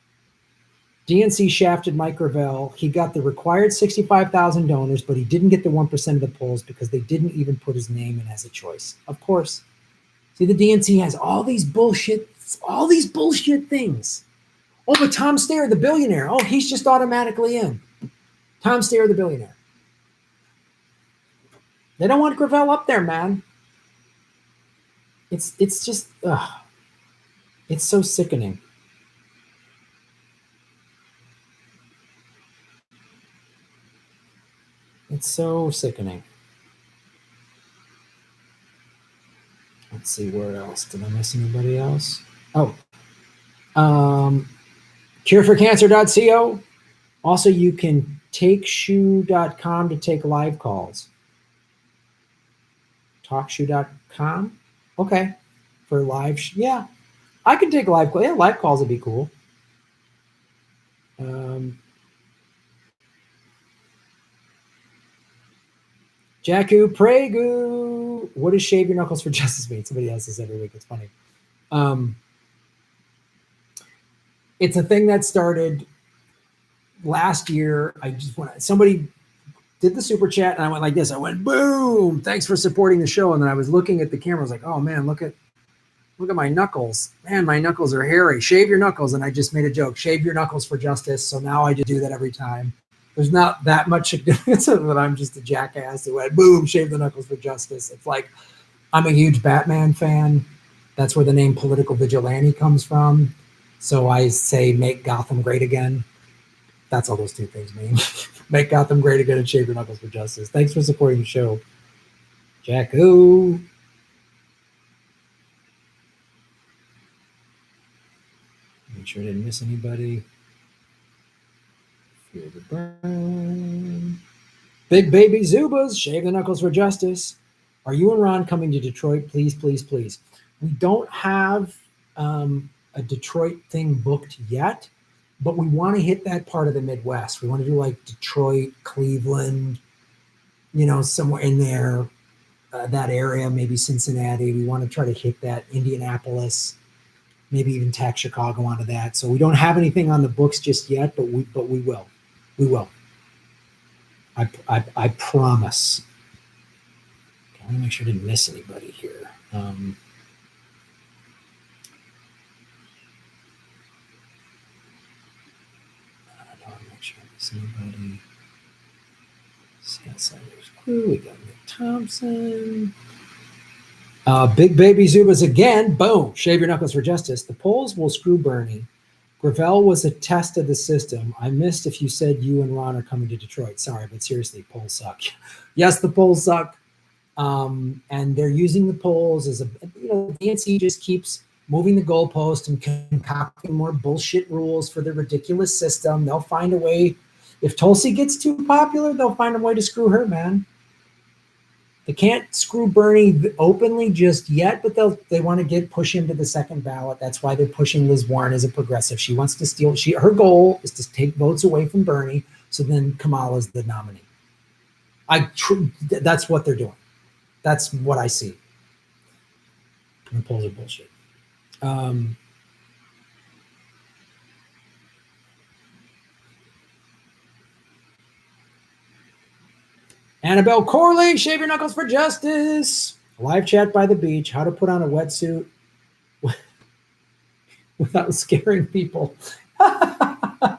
DNC shafted Mike Gravel. He got the required 65,000 donors, but he didn't get the 1% of the polls because they didn't even put his name in as a choice. Of course. See, the DNC has all these bullshit things. Oh, but Tom Steyer, the billionaire. Oh, he's just automatically in. Tom Steyer, the billionaire. They don't want Gravel up there, man. It's just, it's so sickening. It's so sickening. Let's see, where else? Did I miss anybody else? Oh, cureforcancer.co. Also, you can takeshoe.com to take live calls. Talkshoe.com. Okay. For live. Yeah. I can take live calls. Yeah, live calls would be cool. Jacku Pregu. What does shave your knuckles for justice mean? Somebody asks this every week. It's funny. It's a thing that started last year. Somebody did the super chat and I went like this. I went, boom, thanks for supporting the show. And then I was looking at the camera. I was like, oh man, look at my knuckles. Man, my knuckles are hairy. Shave your knuckles. And I just made a joke. Shave your knuckles for justice. So now I just do that every time. There's not that much significance that I'm just a jackass who went, boom, shave the knuckles for justice. It's like, I'm a huge Batman fan. That's where the name Political Vigilante comes from. So I say, make Gotham great again. That's all those two things mean. Make Gotham great again and shave your knuckles for justice. Thanks for supporting the show. Jacku. Make sure I didn't miss anybody. Feel the burn. Big Baby Zubas, shave the knuckles for justice. Are you and Ron coming to Detroit? Please, please, please. We don't have a Detroit thing booked yet, but we want to hit that part of the Midwest. We want to do like Detroit, Cleveland, you know, somewhere in there, that area, maybe Cincinnati. We want to try to hit that, Indianapolis, maybe even tack Chicago onto that. So we don't have anything on the books just yet, but we will. We will. I promise. Okay, I want to make sure I didn't miss anybody here. Somebody. Sanders crew. We got Nick Thompson. Big Baby Zubas again. Boom. Shave your knuckles for justice. The polls will screw Bernie. Gravel was a test of the system. I missed if you said you and Ron are coming to Detroit. Sorry, but seriously, polls suck. Yes, the polls suck. And they're using the polls as a, DNC just keeps moving the goalpost and concocting more bullshit rules for the ridiculous system. They'll find a way. If Tulsi gets too popular, they'll find a way to screw her, man. They can't screw Bernie openly just yet, but they want to push him to the second ballot. That's why they're pushing Liz Warren as a progressive. She wants to steal. Her goal is to take votes away from Bernie, so then Kamala's the nominee. That's what they're doing. That's what I see. The polls are bullshit. Annabelle Corley, shave your knuckles for justice. Live chat by the beach. How to put on a wetsuit without scaring people. I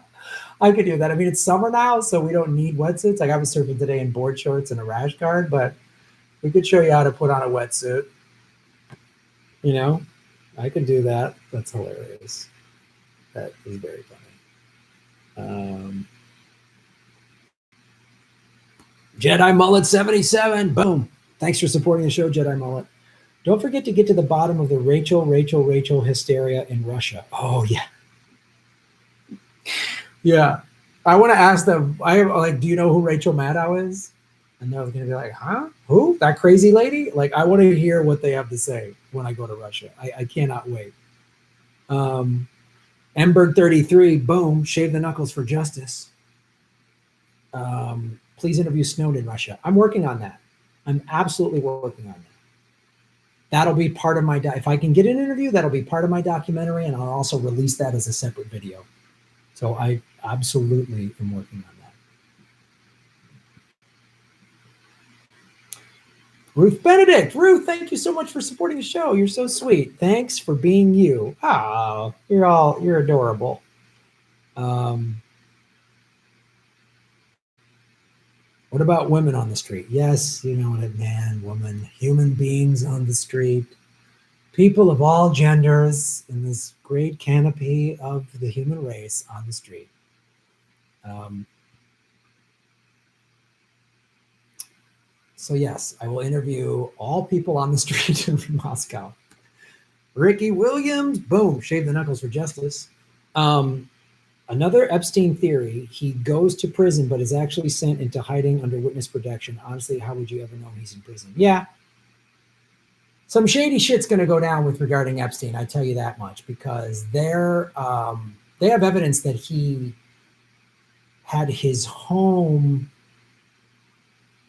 could do that. I mean, it's summer now, so we don't need wetsuits. Like I was surfing today in board shorts and a rash guard, but we could show you how to put on a wetsuit. I could do that. That's hilarious. That is very funny. Jedi Mullet 77. Boom. Thanks for supporting the show, Jedi Mullet. Don't forget to get to the bottom of the Rachel hysteria in Russia. Oh, yeah. Yeah. I want to ask them, do you know who Rachel Maddow is? And they're going to be like, huh? Who? That crazy lady? Like, I want to hear what they have to say when I go to Russia. I cannot wait. Emberg 33. Boom. Shave the knuckles for justice. Please interview Snowden in Russia. I'm working on that. I'm absolutely working on that. That'll be part of my, if I can get an interview, that'll be part of my documentary, and I'll also release that as a separate video. So I absolutely am working on that. Ruth Benedict. Ruth, thank you so much for supporting the show. You're so sweet. Thanks for being you. Oh, you're adorable. What about women on the street? Yes, man, woman, human beings on the street, people of all genders in this great canopy of the human race on the street. So yes, I will interview all people on the street in Moscow. Ricky Williams, boom, shave the knuckles for justice. Another Epstein theory, he goes to prison, but is actually sent into hiding under witness protection. Honestly, how would you ever know he's in prison? Yeah. Some shady shit's going to go down with regarding Epstein. I tell you that much, because they have evidence that he had his home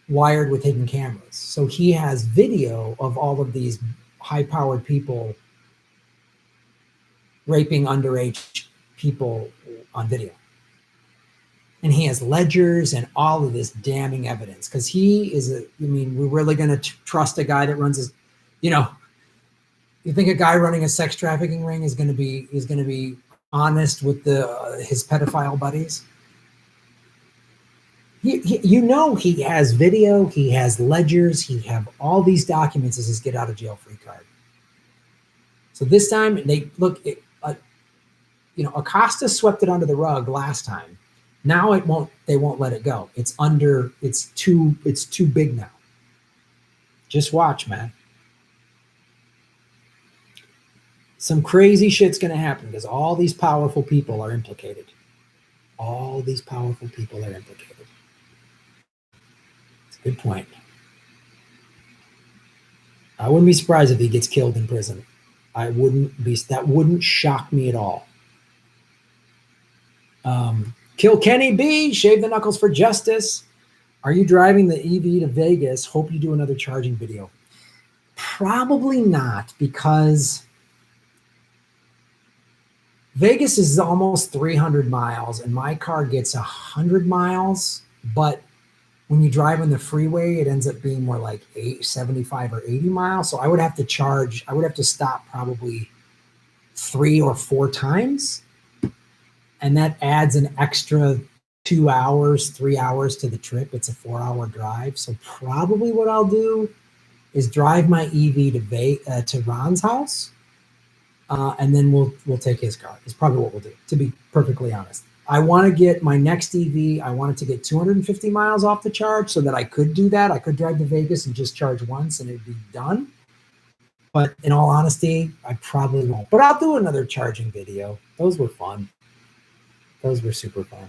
wired with hidden cameras. So he has video of all of these high-powered people raping underage people on video. And he has ledgers and all of this damning evidence, because he is we're really going to trust a guy that runs his, you think a guy running a sex trafficking ring is going to be honest with his pedophile buddies? He has video, he has ledgers, he have all these documents as his get out of jail free card. So this time Acosta swept it under the rug last time. Now they won't let it go. It's too big now. Just watch, man. Some crazy shit's going to happen because all these powerful people are implicated. All these powerful people are implicated. It's a good point. I wouldn't be surprised if he gets killed in prison. That wouldn't shock me at all. Kilkenny B, shave the knuckles for justice. Are you driving the EV to Vegas? Hope you do another charging video. Probably not, because Vegas is almost 300 miles and my car gets 100 miles, but when you drive on the freeway, it ends up being more like 75 or 80 miles. So I would have to stop probably 3 or 4 times. And that adds an extra 2 hours, 3 hours to the trip. It's a 4-hour drive. So probably what I'll do is drive my EV to Ron's house, and then we'll take his car. Is probably what we'll do, to be perfectly honest. I want to get my next EV. I want it to get 250 miles off the charge so that I could do that. I could drive to Vegas and just charge once and it'd be done. But in all honesty, I probably won't. But I'll do another charging video. Those were fun. Those were super fun.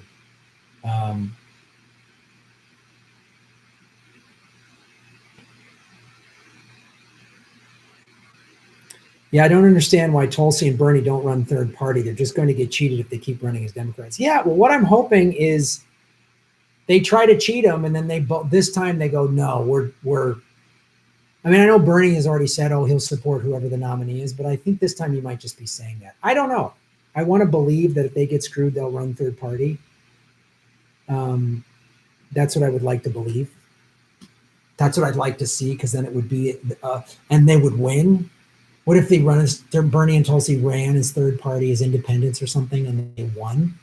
Yeah, I don't understand why Tulsi and Bernie don't run third party. They're just going to get cheated if they keep running as Democrats. Yeah, well, what I'm hoping is they try to cheat them, and then this time they go, no, we're. I mean, I know Bernie has already said, oh, he'll support whoever the nominee is, but I think this time he might just be saying that. I don't know. I want to believe that if they get screwed, they'll run third party. That's what I would like to believe. That's what I'd like to see, because then it would be, and they would win. What if they run as Bernie and Tulsi ran as third party, as independents or something, and they won?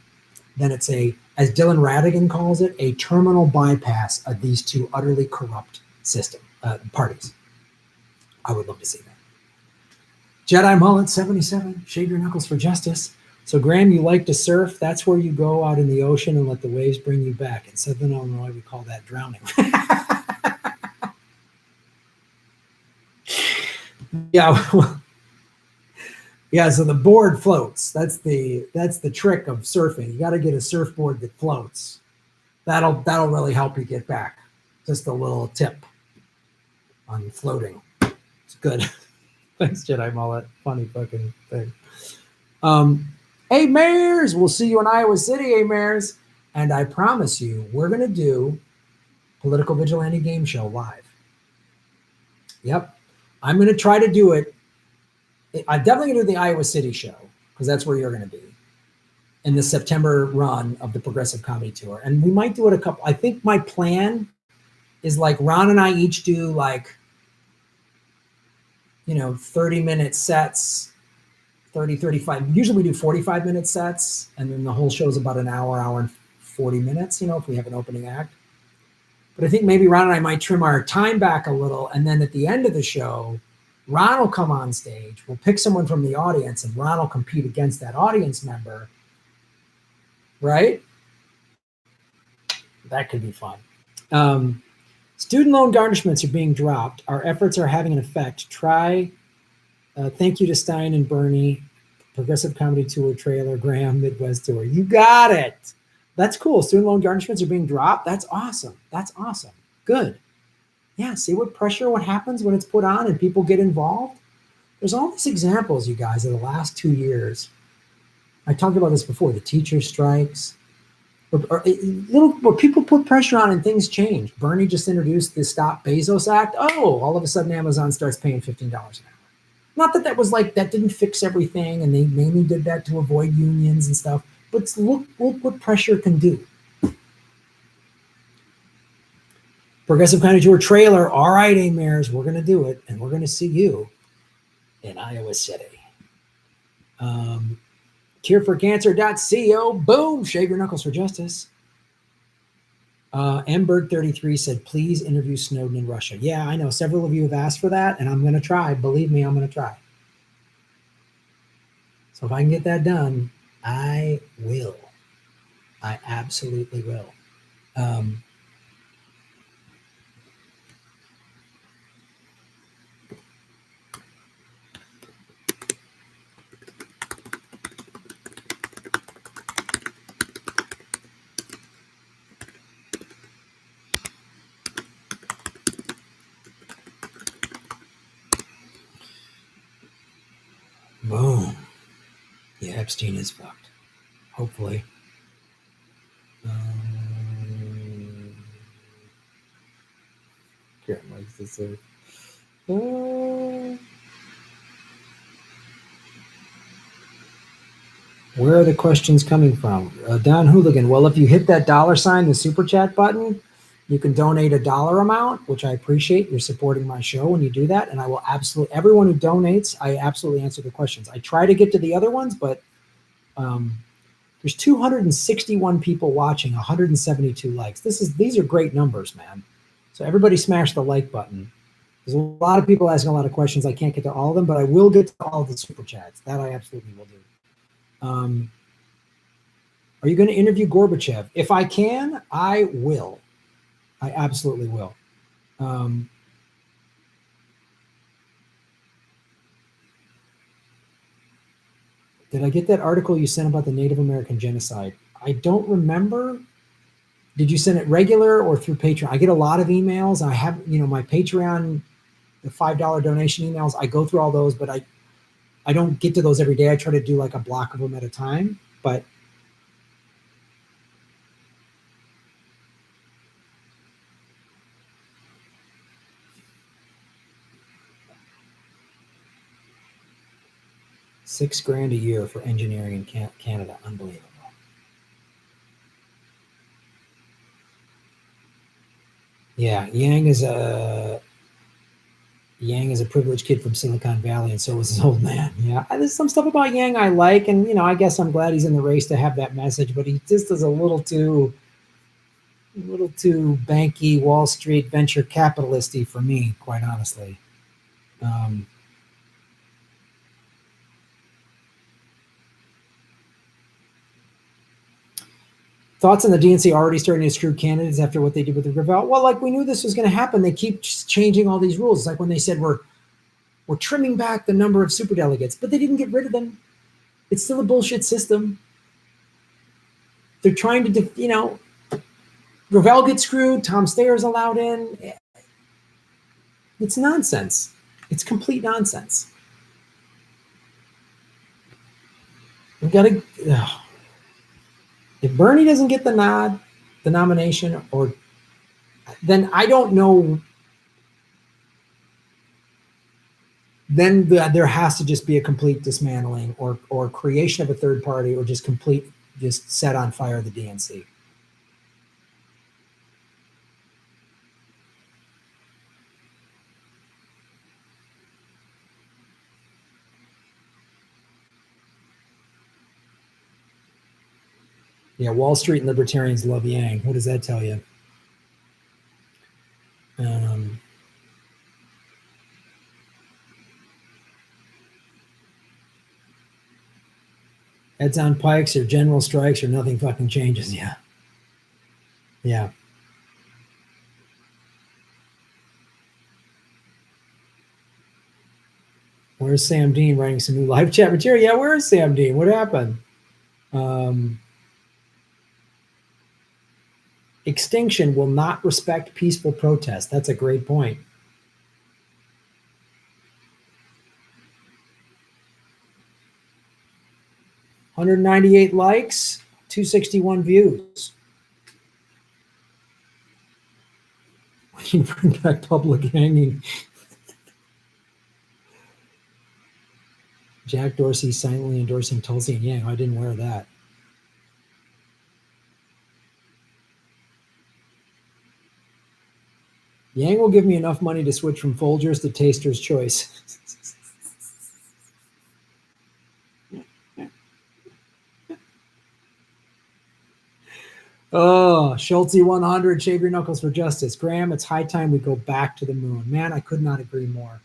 Then it's as Dylan Radigan calls it, a terminal bypass of these two utterly corrupt parties. I would love to see that. Jedi Mullet 77, shave your knuckles for justice. So Graham, you like to surf. That's where you go out in the ocean and let the waves bring you back. In Southern Illinois, we call that drowning. Yeah. Yeah, so the board floats. That's the trick of surfing. You got to get a surfboard that floats. That'll really help you get back. Just a little tip on floating. It's good. Thanks, Jedi Mullet. Funny fucking thing. Hey, Mayors, we'll see you in Iowa City, hey, Mayors. And I promise you, we're going to do Political Vigilante Game Show live. Yep. I'm going to try to do it. I'm definitely going to do the Iowa City show, because that's where you're going to be in the September run of the Progressive Comedy Tour. And we might do it I think my plan is like Ron and I each do 30-minute sets, 30, 35. Usually we do 45-minute sets, and then the whole show is about an hour and 40 minutes, if we have an opening act. But I think maybe Ron and I might trim our time back a little, and then at the end of the show, Ron will come on stage. We'll pick someone from the audience, and Ron will compete against that audience member. Right? That could be fun. Student loan garnishments are being dropped. Our efforts are having an effect. Thank you to Stein and Bernie, Progressive Comedy Tour trailer, Graham, Midwest Tour. You got it. That's cool. Student loan garnishments are being dropped. That's awesome. That's awesome. Good. Yeah, see what happens when it's put on and people get involved? There's all these examples, you guys, of the last 2 years. I talked about this before, the teacher strikes. Where people put pressure on and things change. Bernie just introduced the Stop Bezos Act. Oh, all of a sudden Amazon starts paying $15 an hour. Not that that didn't fix everything, and they mainly did that to avoid unions and stuff, but look what pressure can do. Progressive Comedy Tour trailer. All right, Mayors, we're going to do it, and we're going to see you in Iowa City. Cureforcancer.co. Boom. Shave your knuckles for justice. Mbird33 said, please interview Snowden in Russia. Yeah, I know. Several of you have asked for that, and I'm going to try. Believe me, I'm going to try. So if I can get that done, I will. I absolutely will. Boom. Yeah, Epstein is fucked. Hopefully. Karen likes to say. Where are the questions coming from? Don Hooligan. Well, if you hit that $, the super chat button, you can donate $1 amount, which I appreciate. You're supporting my show when you do that. And I will absolutely, everyone who donates, I absolutely answer the questions. I try to get to the other ones, but There's 261 people watching, 172 likes. These are great numbers, man. So everybody smash the like button. There's a lot of people asking a lot of questions. I can't get to all of them, but I will get to all of the super chats. That I absolutely will do. Are you going to interview Gorbachev? If I can, I will. I absolutely will. Did I get that article you sent about the Native American genocide? I don't remember. Did you send it regular or through Patreon? I get a lot of emails. I have, my Patreon, the $5 donation emails. I go through all those, but I don't get to those every day. I try to do like a block of them at a time. But $6,000 a year for engineering in Canada. Unbelievable. Yeah, Yang is a privileged kid from Silicon Valley, and so was his old man. Yeah, there's some stuff about Yang I like, and I guess I'm glad he's in the race to have that message, but he just is a little too banky, Wall Street venture capitalisty for me, quite honestly. Thoughts on the DNC already starting to screw candidates after what they did with the Gravel? Well, like we knew this was going to happen. They keep changing all these rules. It's like when they said we're trimming back the number of superdelegates, but they didn't get rid of them. It's still a bullshit system. They're trying to, Gravel gets screwed. Tom Stayer's allowed in. It's nonsense. It's complete nonsense. We've got to. If Bernie doesn't get the nomination, then I don't know. Then there has to just be a complete dismantling or creation of a third party, or just set on fire the DNC. Yeah, Wall Street and libertarians love Yang. What does that tell you? Heads on pikes or general strikes or nothing fucking changes. Yeah. Yeah. Where's Sam Dean writing some new live chat material? Yeah, where is Sam Dean? What happened? Extinction will not respect peaceful protest. That's a great point. $198 likes, 261 views. You bring back public hanging. Jack Dorsey silently endorsing Tulsi and Yang. I didn't wear that. Yang will give me enough money to switch from Folgers to Taster's Choice. Oh, Schultze 100, shave your knuckles for justice. Graham, it's high time we go back to the moon. Man, I could not agree more.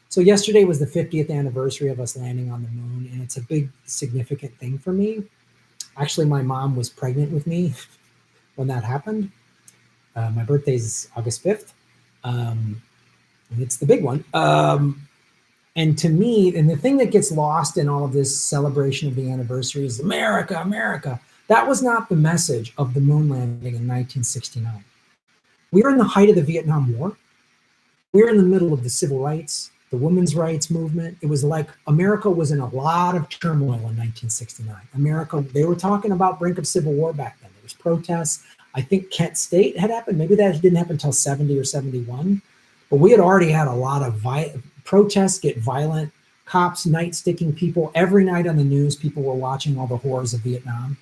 So yesterday was the 50th anniversary of us landing on the moon, and it's a big, significant thing for me. Actually, my mom was pregnant with me when that happened. My birthday's August 5th. And it's the big one. And to me, and the thing that gets lost in all of this celebration of the anniversary is America, America. That was not the message of the moon landing in 1969. We were in the height of the Vietnam War. We were in the middle of the civil rights, the women's rights movement. It was like America was in a lot of turmoil in 1969. America, they were talking about brink of civil war back then. There was protests. I think Kent State had happened. Maybe that didn't happen until 70 or 71. But we had already had a lot of protests get violent, cops night sticking people. Every night on the news, people were watching all the horrors of Vietnam.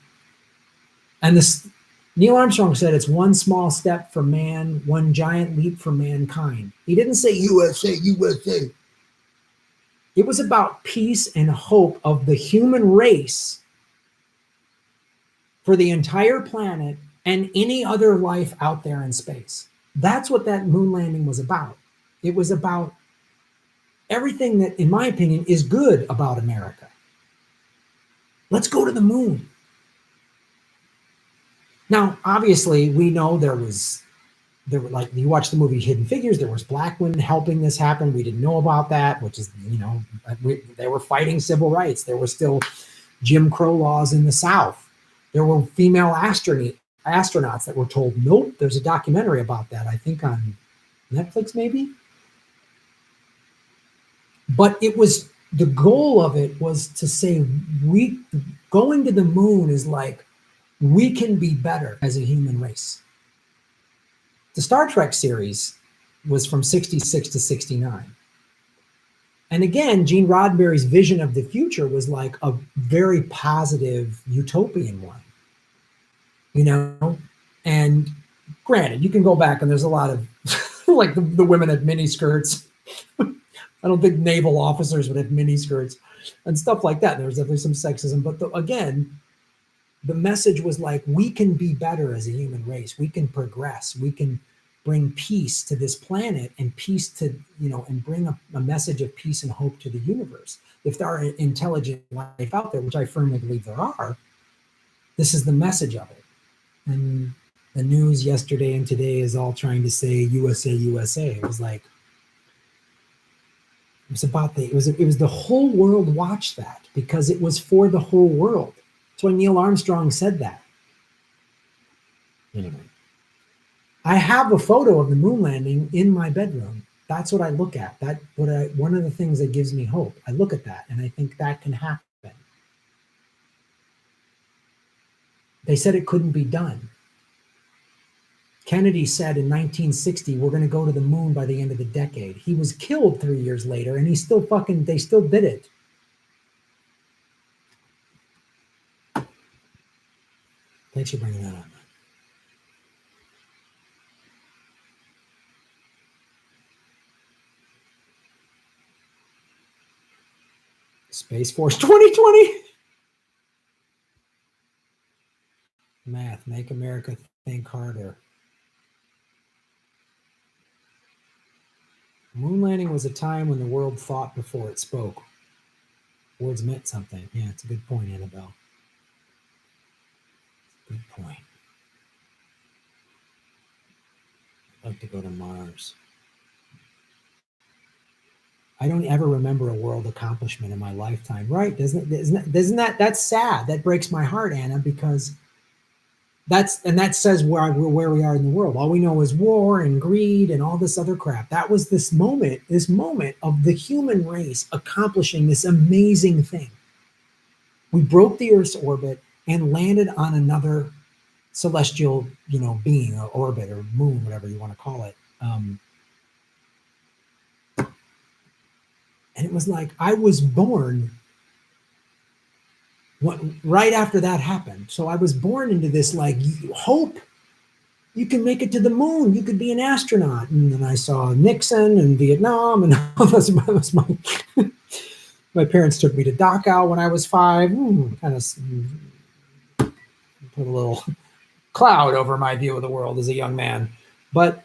And this, Neil Armstrong said, it's one small step for man, one giant leap for mankind. He didn't say USA, USA. It was about peace and hope of the human race for the entire planet and any other life out there in space. That's what that moon landing was about. It was about everything that, in my opinion, is good about America. Let's go to the moon. Now, obviously, we know there were like, you watch the movie Hidden Figures, there was black women helping this happen. We didn't know about that, which is, they were fighting civil rights. There were still Jim Crow laws in the South. There were female astronauts that were told, nope. There's a documentary about that, I think on Netflix maybe. But it was, the goal of it was to say, going to the moon is like, we can be better as a human race. The Star Trek series was from 66 to 69. And again, Gene Roddenberry's vision of the future was like a very positive utopian one, and granted, you can go back and there's a lot of like the women had mini skirts. I don't think naval officers would have mini skirts and stuff like that. There was definitely some sexism, but again, the message was like, we can be better as a human race. We can progress. We can bring peace to this planet and peace to, and bring a message of peace and hope to the universe. If there are intelligent life out there, which I firmly believe there are, this is the message of it. And the news yesterday and today is all trying to say USA, USA. It was like, it was about it was the whole world watched that because it was for the whole world. That's why Neil Armstrong said that. Anyway, I have a photo of the moon landing in my bedroom. That's what I look at. One of the things that gives me hope. I look at that and I think that can happen. They said it couldn't be done. Kennedy said in 1960, we're going to go to the moon by the end of the decade. He was killed 3 years later and they still did it. Thanks for bringing that up. Space Force 2020. Math, make America think harder. Moon landing was a time when the world thought before it spoke. Words meant something. Yeah, it's a good point, Annabelle. Good point. I'd like to go to Mars. I don't ever remember a world accomplishment in my lifetime, right? Isn't that that's sad? That breaks my heart, Anna, because that says where we are in the world. All we know is war and greed and all this other crap. That was this moment of the human race accomplishing this amazing thing. We broke the Earth's orbit and landed on another celestial, being or orbit or moon, whatever you want to call it. And it was like, I was born right after that happened. So I was born into this like hope. You can make it to the moon. You could be an astronaut. And then I saw Nixon and Vietnam, and all this was my parents took me to Dachau when I was 5. Kind of put a little cloud over my view of the world as a young man. But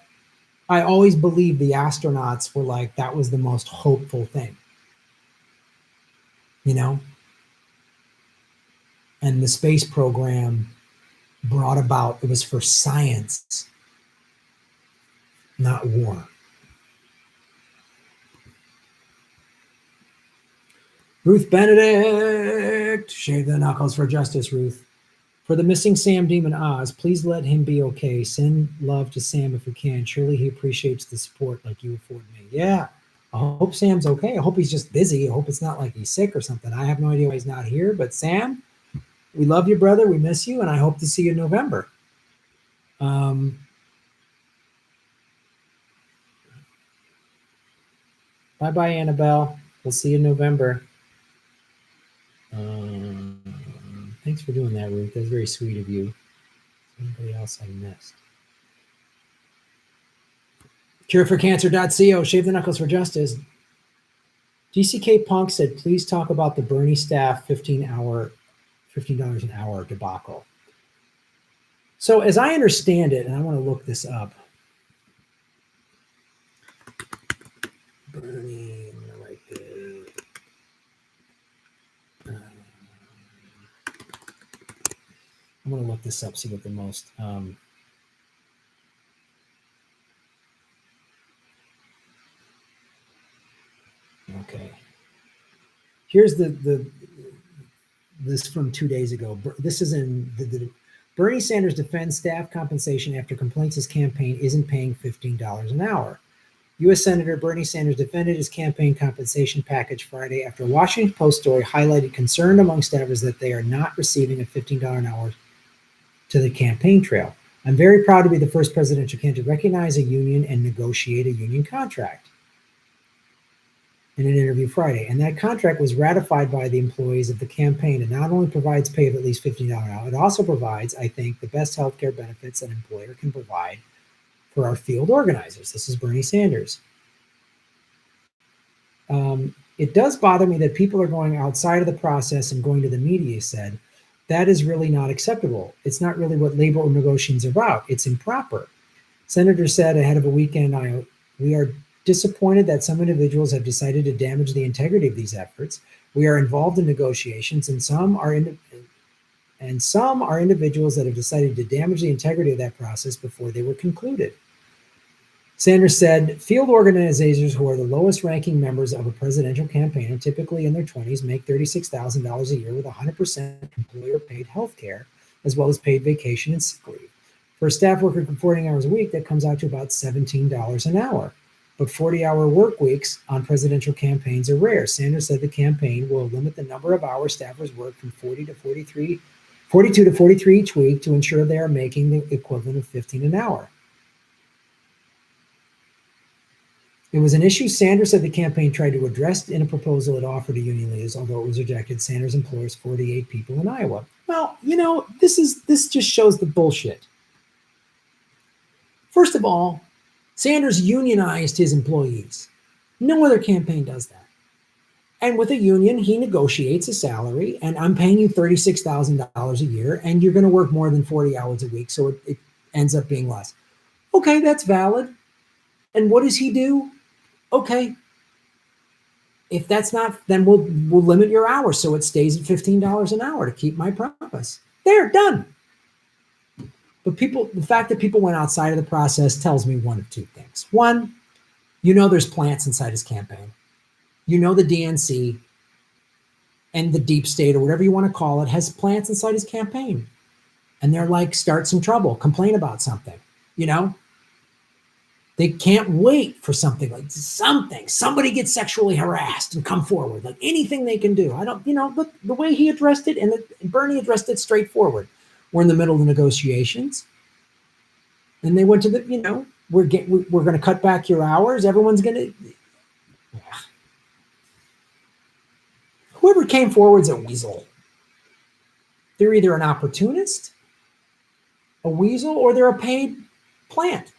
I always believed the astronauts were like, that was the most hopeful thing. And the space program brought about, it was for science, not war. Ruth Benedict, shave the knuckles for justice, Ruth. For the missing Sam Demon Oz, please let him be okay. Send love to Sam if you can. Surely he appreciates the support like you afford me. Yeah, I hope Sam's okay. I hope he's just busy. I hope it's not like he's sick or something. I have no idea why he's not here, but Sam, we love you, brother. We miss you, and I hope to see you in November. Bye-bye, Annabelle. We'll see you in November. Thanks for doing that, Ruth. That's very sweet of you. Anybody else I missed? Cureforcancer.co. Shave the knuckles for justice. DCK Punk said, please talk about the Bernie staff $15 an hour debacle. So as I understand it, and I want to look this up. Bernie, I'm going to write this. I'm going to look this up, see what the most. Okay. Here's this from 2 days ago. This is in the Bernie Sanders defends staff compensation after complaints his campaign isn't paying $15 an hour. U.S. Senator Bernie Sanders defended his campaign compensation package Friday after a Washington Post story highlighted concern among staffers that they are not receiving a $15 an hour to the campaign trail. I'm very proud to be the first presidential candidate to recognize a union and negotiate a union contract. In an interview Friday, and that contract was ratified by the employees of the campaign. It not only provides pay of at least $15 an hour, it also provides, I think, the best healthcare benefits an employer can provide for our field organizers. This is Bernie Sanders. It does bother me that people are going outside of the process and going to the media, he said. That is really not acceptable. It's not really what labor negotiations are about. It's improper. Senator said ahead of a weekend, we are disappointed that some individuals have decided to damage the integrity of these efforts. We are involved in negotiations, and some are individuals that have decided to damage the integrity of that process before they were concluded. Sanders said, field organizers who are the lowest ranking members of a presidential campaign and typically in their 20s make $36,000 a year with 100% employer paid health care, as well as paid vacation and sick leave. For a staff worker for 40 hours a week, that comes out to about $17 an hour. But 40-hour work weeks on presidential campaigns are rare. Sanders said the campaign will limit the number of hours staffers work from 42 to 43 each week to ensure they are making the equivalent of $15 an hour. It was an issue Sanders said the campaign tried to address in a proposal it offered to union leaders, although it was rejected. Sanders employs 48 people in Iowa. Well, this just shows the bullshit. First of all, Sanders unionized his employees. No other campaign does that. And with a union, he negotiates a salary, and I'm paying you $36,000 a year, and you're going to work more than 40 hours a week, so it ends up being less. Okay, that's valid. And what does he do? Okay, if that's not, then we'll limit your hours so it stays at $15 an hour to keep my promise. There, done. But the fact that people went outside of the process tells me one of two things. One, there's plants inside his campaign. The DNC and the deep state, or whatever you want to call it, has plants inside his campaign. And they're like, start some trouble, complain about something, They can't wait for somebody gets sexually harassed and come forward, like anything they can do. Look, the way he addressed it, and Bernie addressed it straightforward. We're in the middle of the negotiations. And they went to we're going to cut back your hours. Everyone's going to. Yeah. Whoever came forward is a weasel. They're either an opportunist, a weasel, or they're a paid plant.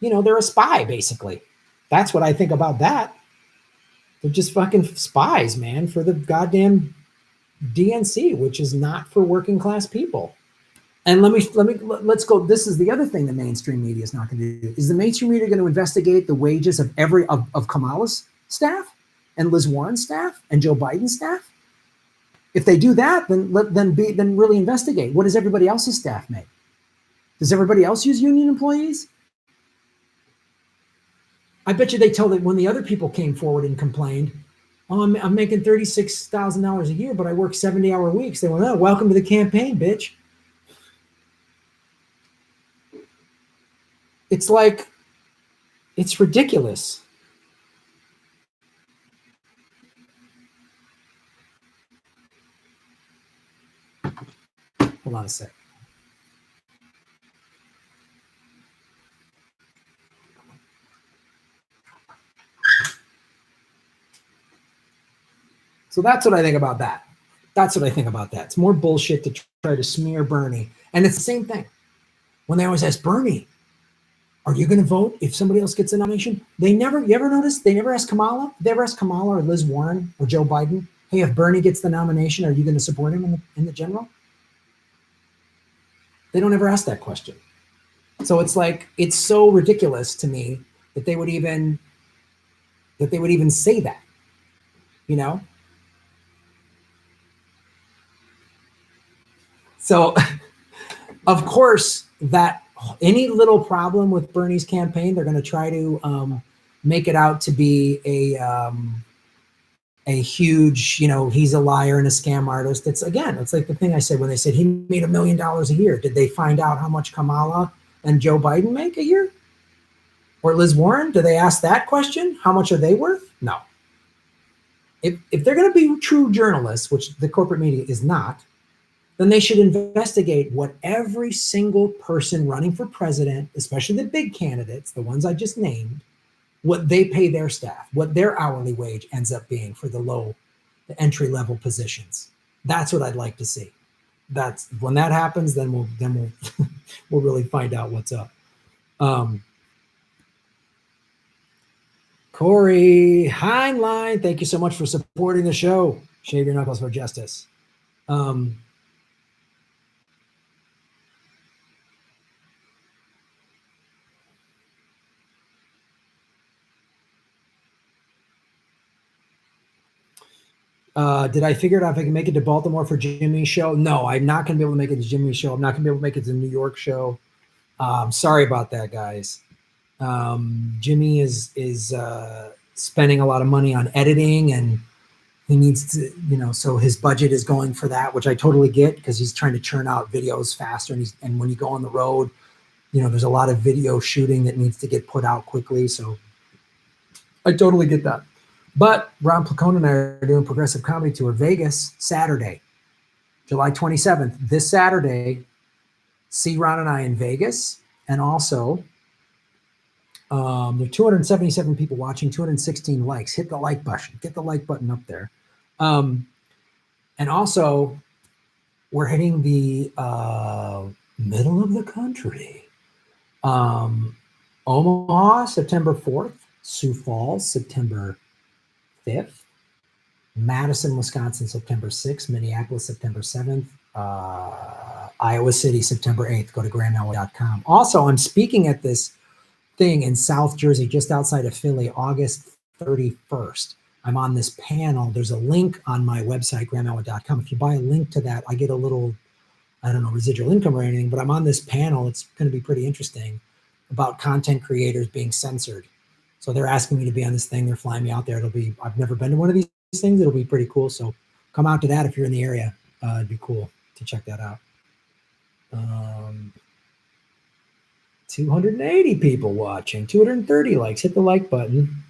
They're a spy, basically. That's what I think about that. They're just fucking spies, man, for the goddamn DNC, which is not for working class people. And let's go. This is the other thing the mainstream media is not going to do. Is the mainstream media going to investigate the wages of of Kamala's staff and Liz Warren's staff and Joe Biden's staff? If they do that, then really investigate. What does everybody else's staff make? Does everybody else use union employees? I bet you they tell that when the other people came forward and complained, I'm making $36,000 a year, but I work 70-hour weeks. They went, oh, welcome to the campaign, bitch. It's like, it's ridiculous. Hold on a sec. So that's what I think about that. It's more bullshit to try to smear Bernie. And it's the same thing. When they always ask Bernie, are you going to vote if somebody else gets a nomination? You ever notice? They never ask Kamala. They ever ask Kamala or Liz Warren or Joe Biden, hey, if Bernie gets the nomination, are you going to support him in the general? They don't ever ask that question. So it's like, it's so ridiculous to me that they would even say that, you know? So of course, that any little problem with Bernie's campaign, they're going to try to make it out to be a huge, he's a liar and a scam artist. It's like the thing I said when they said he made $1 million a year. Did they find out how much Kamala and Joe Biden make a year? Or Liz Warren? Do they ask that question? How much are they worth? No. If they're going to be true journalists, which the corporate media is not, then they should investigate what every single person running for president, especially the big candidates, the ones I just named, what they pay their staff, what their hourly wage ends up being for the entry-level positions. That's what I'd like to see. That's when that happens, then we'll we'll really find out what's up. Corey Heinlein, thank you so much for supporting the show. Shave your knuckles for justice. Did I figure out if I can make it to Baltimore for Jimmy's show? No, I'm not going to be able to make it to Jimmy's show. I'm not going to be able to make it to the New York show. Sorry about that, guys. Jimmy is spending a lot of money on editing, and he needs to, so his budget is going for that, which I totally get because he's trying to churn out videos faster. And when you go on the road, there's a lot of video shooting that needs to get put out quickly. So I totally get that. But Ron Placone and I are doing Progressive Comedy Tour, Vegas, Saturday, July 27th. This Saturday, see Ron and I in Vegas. And also, there are 277 people watching, 216 likes. Hit the like button. Get the like button up there. And also, we're hitting the middle of the country. Omaha, September 4th. Sioux Falls, September 5th, Madison, Wisconsin, September 6th, Minneapolis, September 7th, Iowa City, September 8th. Go to grahamelwood.com. Also, I'm speaking at this thing in South Jersey, just outside of Philly, August 31st. I'm on this panel. There's a link on my website, grahamelwood.com. If you buy a link to that, I get a little, residual income or anything, but I'm on this panel. It's going to be pretty interesting about content creators being censored. So they're asking me to be on this thing. They're flying me out there. I've never been to one of these things. It'll be pretty cool. So come out to that if you're in the area. It'd be cool to check that out. 280 people watching, 230 likes. Hit the like button.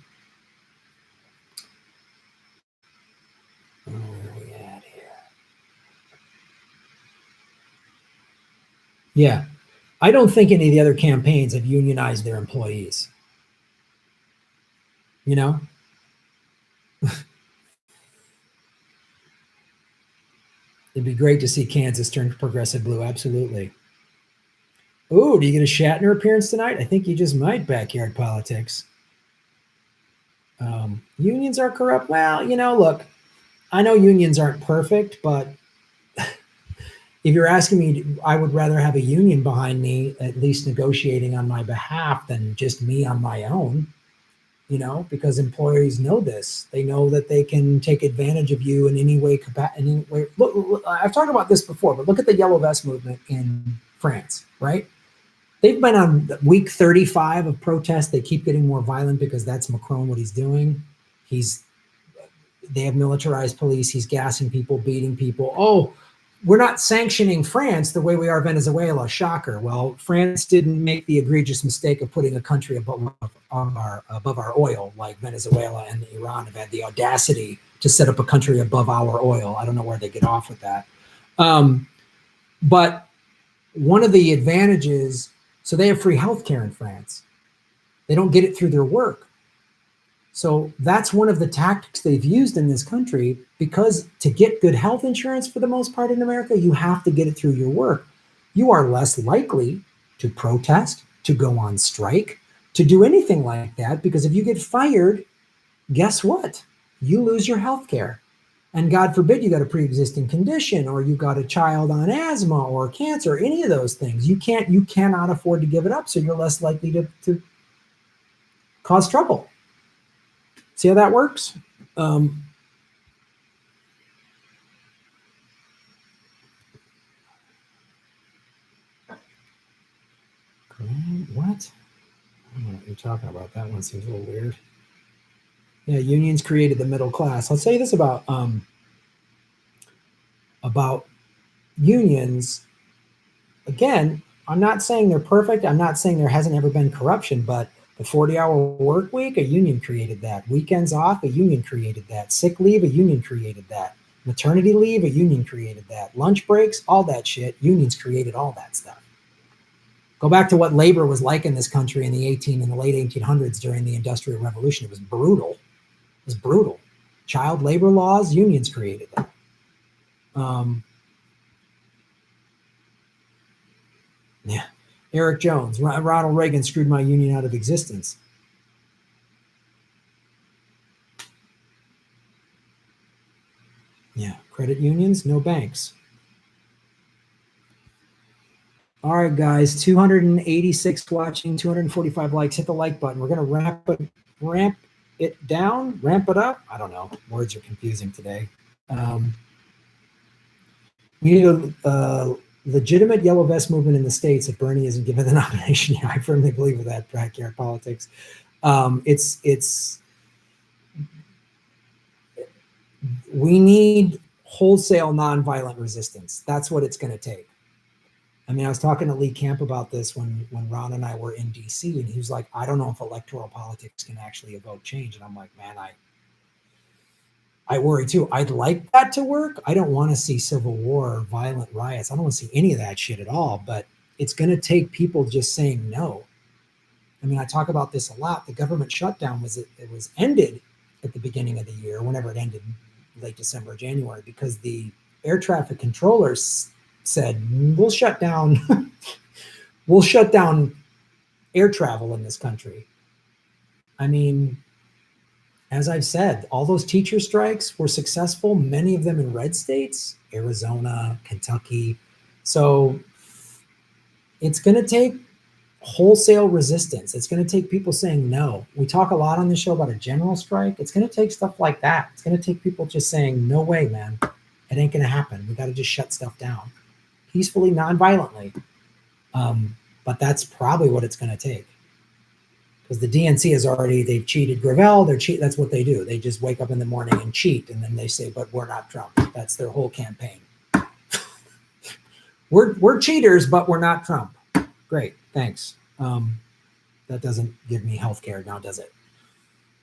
Where are we at here? Yeah. I don't think any of the other campaigns have unionized their employees. It'd be great to see Kansas turn progressive blue. Absolutely. Ooh, do you get a Shatner appearance tonight? I think you just might. Backyard politics. Unions are corrupt. Well, look, I know unions aren't perfect, but if you're asking me, I would rather have a union behind me, at least negotiating on my behalf, than just me on my own. Because employees know this. They know that they can take advantage of you in any way. Look, I've talked about this before, but look at the Yellow Vest movement in France, right? They've been on week 35 of protests. They keep getting more violent because that's Macron, what he's doing. They have militarized police. He's gassing people, beating people. Oh, we're not sanctioning France the way we are Venezuela. Shocker. Well, France didn't make the egregious mistake of putting a country above our oil, like Venezuela and Iran have had the audacity to set up a country above our oil. I don't know where they get off with that. But one of the advantages, so they have free healthcare in France. They don't get it through their work. So that's one of the tactics they've used in this country, because to get good health insurance for the most part in America, you have to get it through your work. You are less likely to protest, to go on strike, to do anything like that, because if you get fired, guess what? You lose your health care. And God forbid you got a pre-existing condition, or you got a child on asthma or cancer, any of those things. You cannot afford to give it up, so you're less likely to cause trouble. See how that works? What? I don't know what you're talking about. That one seems a little weird. Yeah, unions created the middle class. I'll say this about unions. Again, I'm not saying they're perfect. I'm not saying there hasn't ever been corruption, but the 40-hour work week, a union created that. Weekends off, a union created that. Sick leave, a union created that. Maternity leave, a union created that. Lunch breaks, all that shit, unions created all that stuff. Go back to what labor was like in this country in the late 1800s during the Industrial Revolution. It was brutal. It was brutal. Child labor laws, unions created that. Yeah. Eric Jones, Ronald Reagan screwed my union out of existence. Yeah. Credit unions, no banks. All right, guys, 286 watching, 245 likes. Hit the like button. We're going to ramp it down, ramp it up. I don't know. Words are confusing today. We need a legitimate yellow vest movement in the States if Bernie isn't given the nomination. Yeah, I firmly believe in that, backyard politics. We need wholesale nonviolent resistance. That's what it's going to take. I mean, I was talking to Lee Camp about this when Ron and I were in DC, and he was like, I don't know if electoral politics can actually evoke change. And I'm like, man, I worry too. I'd like that to work. I don't want to see civil war, violent riots. I don't want to see any of that shit at all, but it's going to take people just saying no. I mean, I talk about this a lot. The government shutdown was ended at the beginning of the year, whenever it ended, late December, January, because the air traffic controllers said, we'll shut down air travel in this country. I mean, as I've said, all those teacher strikes were successful, many of them in red states, Arizona, Kentucky. So it's going to take wholesale resistance. It's going to take people saying no. We talk a lot on the show about a general strike. It's going to take stuff like that. It's going to take people just saying, no way, man. It ain't going to happen. We got to just shut stuff down peacefully, non-violently. But that's probably what it's going to take. Because the DNC is they've cheated Gravel. That's what they do. They just wake up in the morning and cheat. And then they say, but we're not Trump. That's their whole campaign. We're cheaters, but we're not Trump. Great. Thanks. That doesn't give me health care now, does it?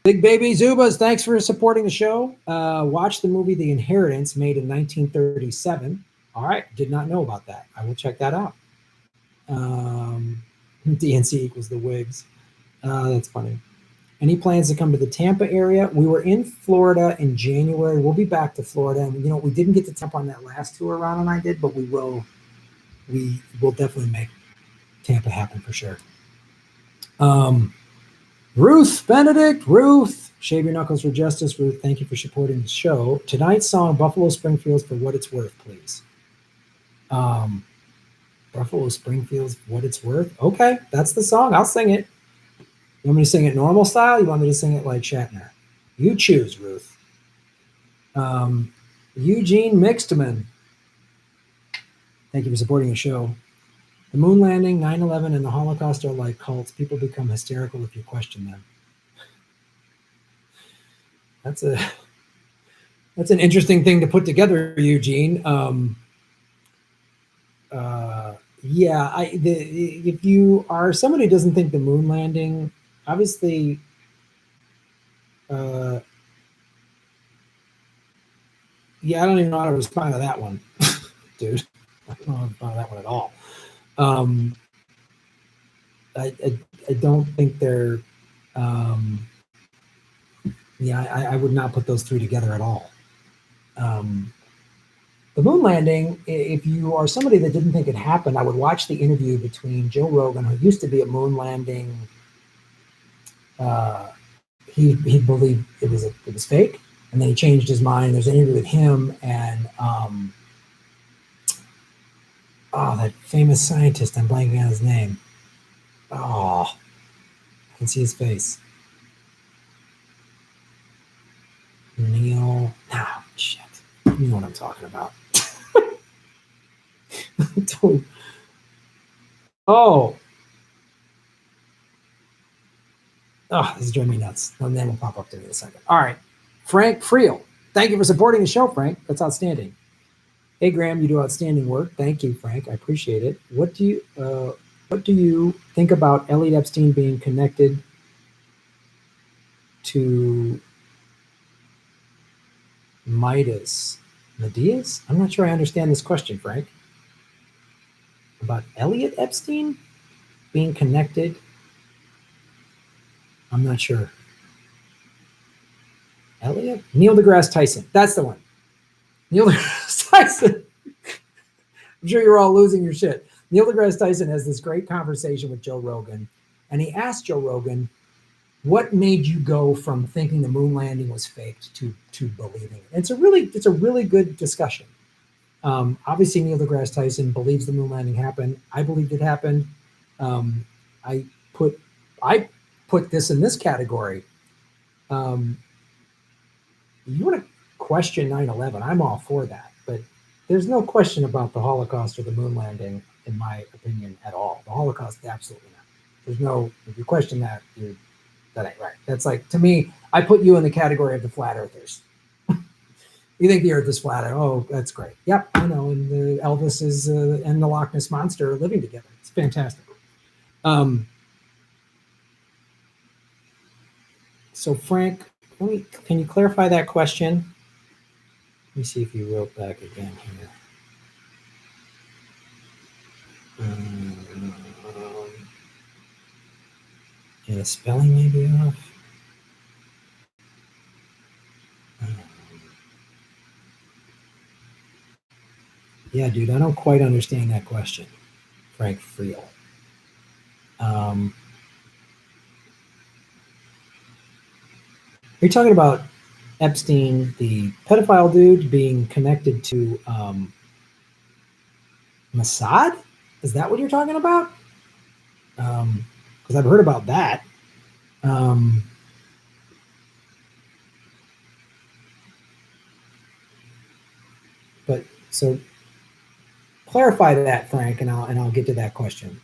Big Baby Zubas, thanks for supporting the show. Watch the movie The Inheritance, made in 1937. All right. Did not know about that. I will check that out. DNC equals the Whigs. That's funny. Any plans to come to the Tampa area? We were in Florida in January. We'll be back to Florida. And, we didn't get to Tampa on that last tour Ron and I did, but we will definitely make Tampa happen for sure. Ruth Benedict, Shave Your Knuckles for Justice. Ruth, thank you for supporting the show. Tonight's song, Buffalo Springfield's For What It's Worth, please. Buffalo Springfield's What It's Worth. Okay, that's the song. I'll sing it. You want me to sing it normal style? You want me to sing it like Shatner? You choose, Ruth. Eugene Mixterman. Thank you for supporting the show. The moon landing, 9/11, and the Holocaust are like cults. People become hysterical if you question them. That's an interesting thing to put together, Eugene. If you are somebody who doesn't think the moon landing, obviously, I don't even know how to respond to that one, dude. I don't know how to respond to that one at all. I don't think they're. I would not put those three together at all. The moon landing, if you are somebody that didn't think it happened, I would watch the interview between Joe Rogan, who used to be a moon landing. He believed it was fake, and then he changed his mind. There's an interview with him and that famous scientist. I'm blanking on his name. Oh, I can see his face. Neil. Ah, shit. You know what I'm talking about. Oh, this is driving me nuts. The name will pop up to me in a second. All right. Frank Friel. Thank you for supporting the show, Frank. That's outstanding. Hey, Graham, you do outstanding work. Thank you, Frank. I appreciate it. What do you think about Elliot Epstein being connected to Medias? I'm not sure I understand this question, Frank. About Elliot Epstein being connected? I'm not sure. Elliot? Neil deGrasse Tyson. That's the one. Neil deGrasse Tyson. I'm sure you're all losing your shit. Neil deGrasse Tyson has this great conversation with Joe Rogan, and he asked Joe Rogan, what made you go from thinking the moon landing was faked to believing it? And it's a really good discussion. Obviously, Neil deGrasse Tyson believes the moon landing happened. I believed it happened. I put this in this category. You want to question 9/11? I'm all for that, but there's no question about the Holocaust or the moon landing, in my opinion, at all. The Holocaust, absolutely not. There's no. If you question that, that ain't right. That's like, to me, I put you in the category of the flat earthers. You think the earth is flat? Oh, that's great. Yep, I know. And the Elvis is and the Loch Ness Monster are living together. It's fantastic. So Frank, can you clarify that question? Let me see if you wrote back again here. Yeah, the spelling may be off. Yeah, dude, I don't quite understand that question, Frank Friel. You're talking about Epstein, the pedophile dude, being connected to Mossad? Is that what you're talking about? Because I've heard about that. But so clarify that, Frank, and I'll get to that question.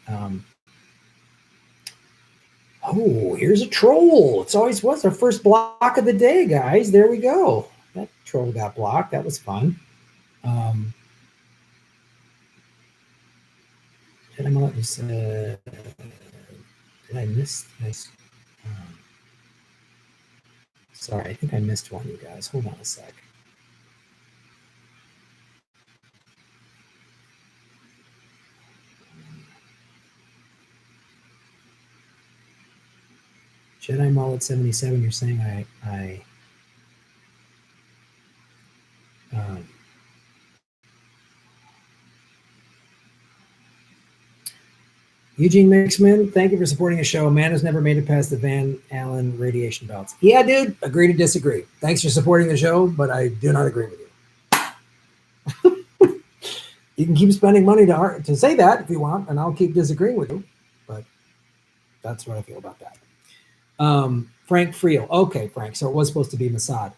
Oh, here's a troll. It's always was our first block of the day, guys. There we go. That troll got blocked. That was fun. Did I miss this? Sorry, I think I missed one, you guys. Hold on a sec. Jedi Mullet 77, you're saying Eugene Mixman, thank you for supporting the show. A man has never made it past the Van Allen radiation belts. Yeah, dude, agree to disagree. Thanks for supporting the show, but I do not agree with you. You can keep spending money to say that if you want, and I'll keep disagreeing with you, but that's what I feel about that. Frank Friel. Okay, Frank, so it was supposed to be Mossad.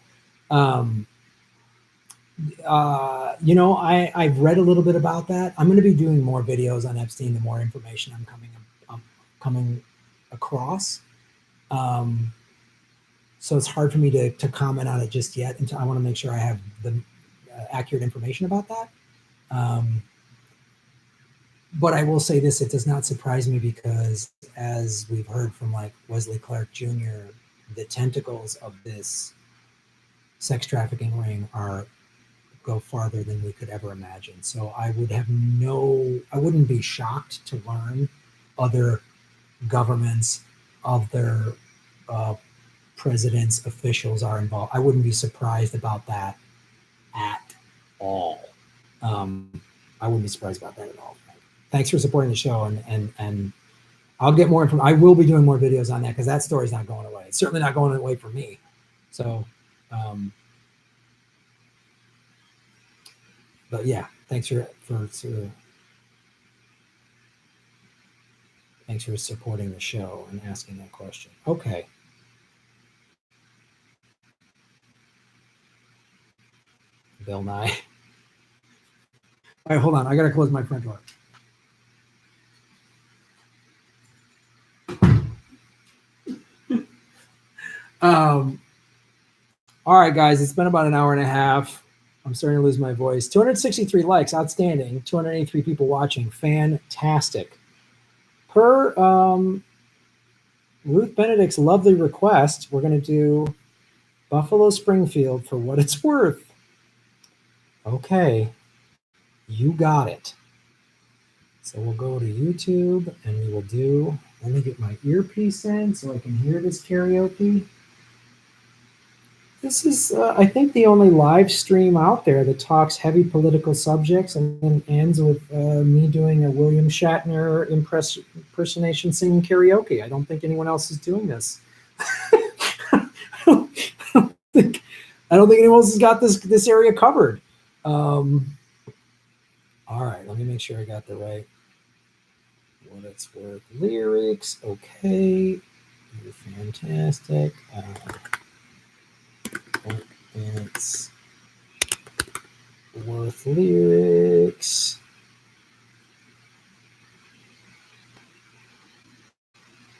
I've read a little bit about that. I'm going to be doing more videos on Epstein the more information I'm coming across. So it's hard for me to comment on it just yet until I want to make sure I have the accurate information about that. But I will say this, it does not surprise me because, as we've heard from like Wesley Clark Jr., the tentacles of this sex trafficking ring go farther than we could ever imagine. So I wouldn't be shocked to learn other governments, other presidents, officials are involved. I wouldn't be surprised about that at all. I wouldn't be surprised about that at all. Thanks for supporting the show, and I'll get more information. I will be doing more videos on that because that story's not going away. It's certainly not going away for me. So But yeah, thanks for supporting the show and asking that question. Okay. Bill Nye. All right, hold on. I got to close my front door. All right, guys, it's been about an hour and a half. I'm starting to lose my voice. 263 likes, outstanding. 283 people watching, fantastic. Per Ruth Benedict's lovely request, we're going to do Buffalo Springfield for what it's worth. Okay, you got it. So we'll go to YouTube and we will do, let me get my earpiece in so I can hear this karaoke. This is, I think, the only live stream out there that talks heavy political subjects and then ends with me doing a William Shatner impersonation singing karaoke. I don't think anyone else is doing this. I don't think anyone else has got this area covered. All right, let me make sure I got the right what it's worth lyrics. Okay, you're fantastic. It's worth lyrics.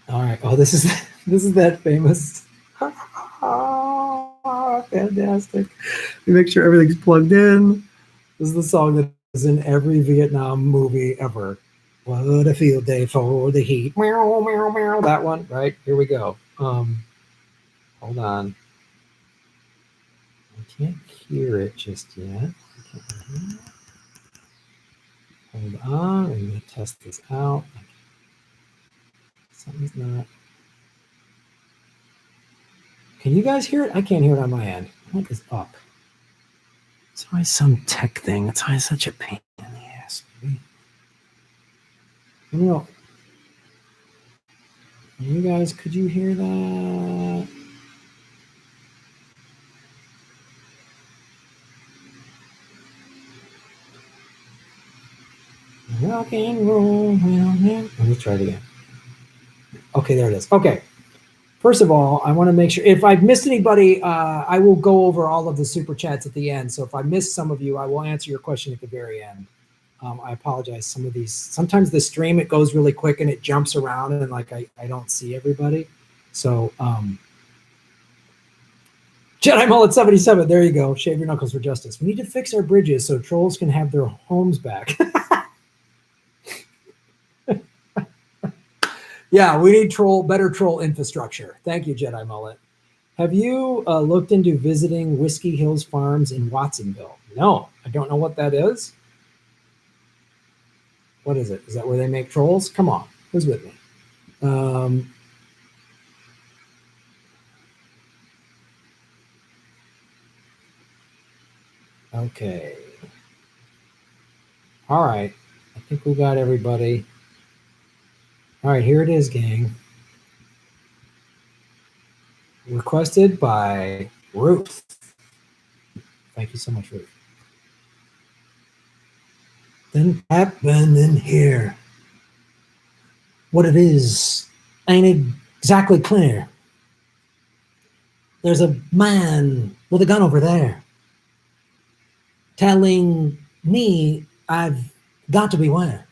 All right. Oh, this is that famous. Fantastic. We make sure everything's plugged in. This is the song that is in every Vietnam movie ever. What a field day for the heat. Meow, meow, meow. That one, right? Here we go. Hold on. I can't hear it just yet. Hold on. I'm going to test this out. Something's not. Can you guys hear it? I can't hear it on my end. What is up? It's always some tech thing. It's always such a pain in the ass. You know, you guys, could you hear that? Rock and roll. Let me try it again. Okay, there it is. Okay. First of all, I want to make sure, if I've missed anybody, I will go over all of the super chats at the end. So if I missed some of you, I will answer your question at the very end. I apologize. Sometimes the stream, it goes really quick and it jumps around and like I don't see everybody. So Jedi Mullet 77, there you go. Shave your knuckles for justice. We need to fix our bridges so trolls can have their homes back. Yeah, we need better troll infrastructure. Thank you, Jedi Mullet. Have you looked into visiting Whiskey Hills Farms in Watsonville? No, I don't know what that is. What is it? Is that where they make trolls? Come on, who's with me? Okay. All right. I think we got everybody. All right, here it is, gang. Requested by Ruth. Thank you so much, Ruth. Then happening here. What it is ain't exactly clear. There's a man with a gun over there telling me I've got to beware.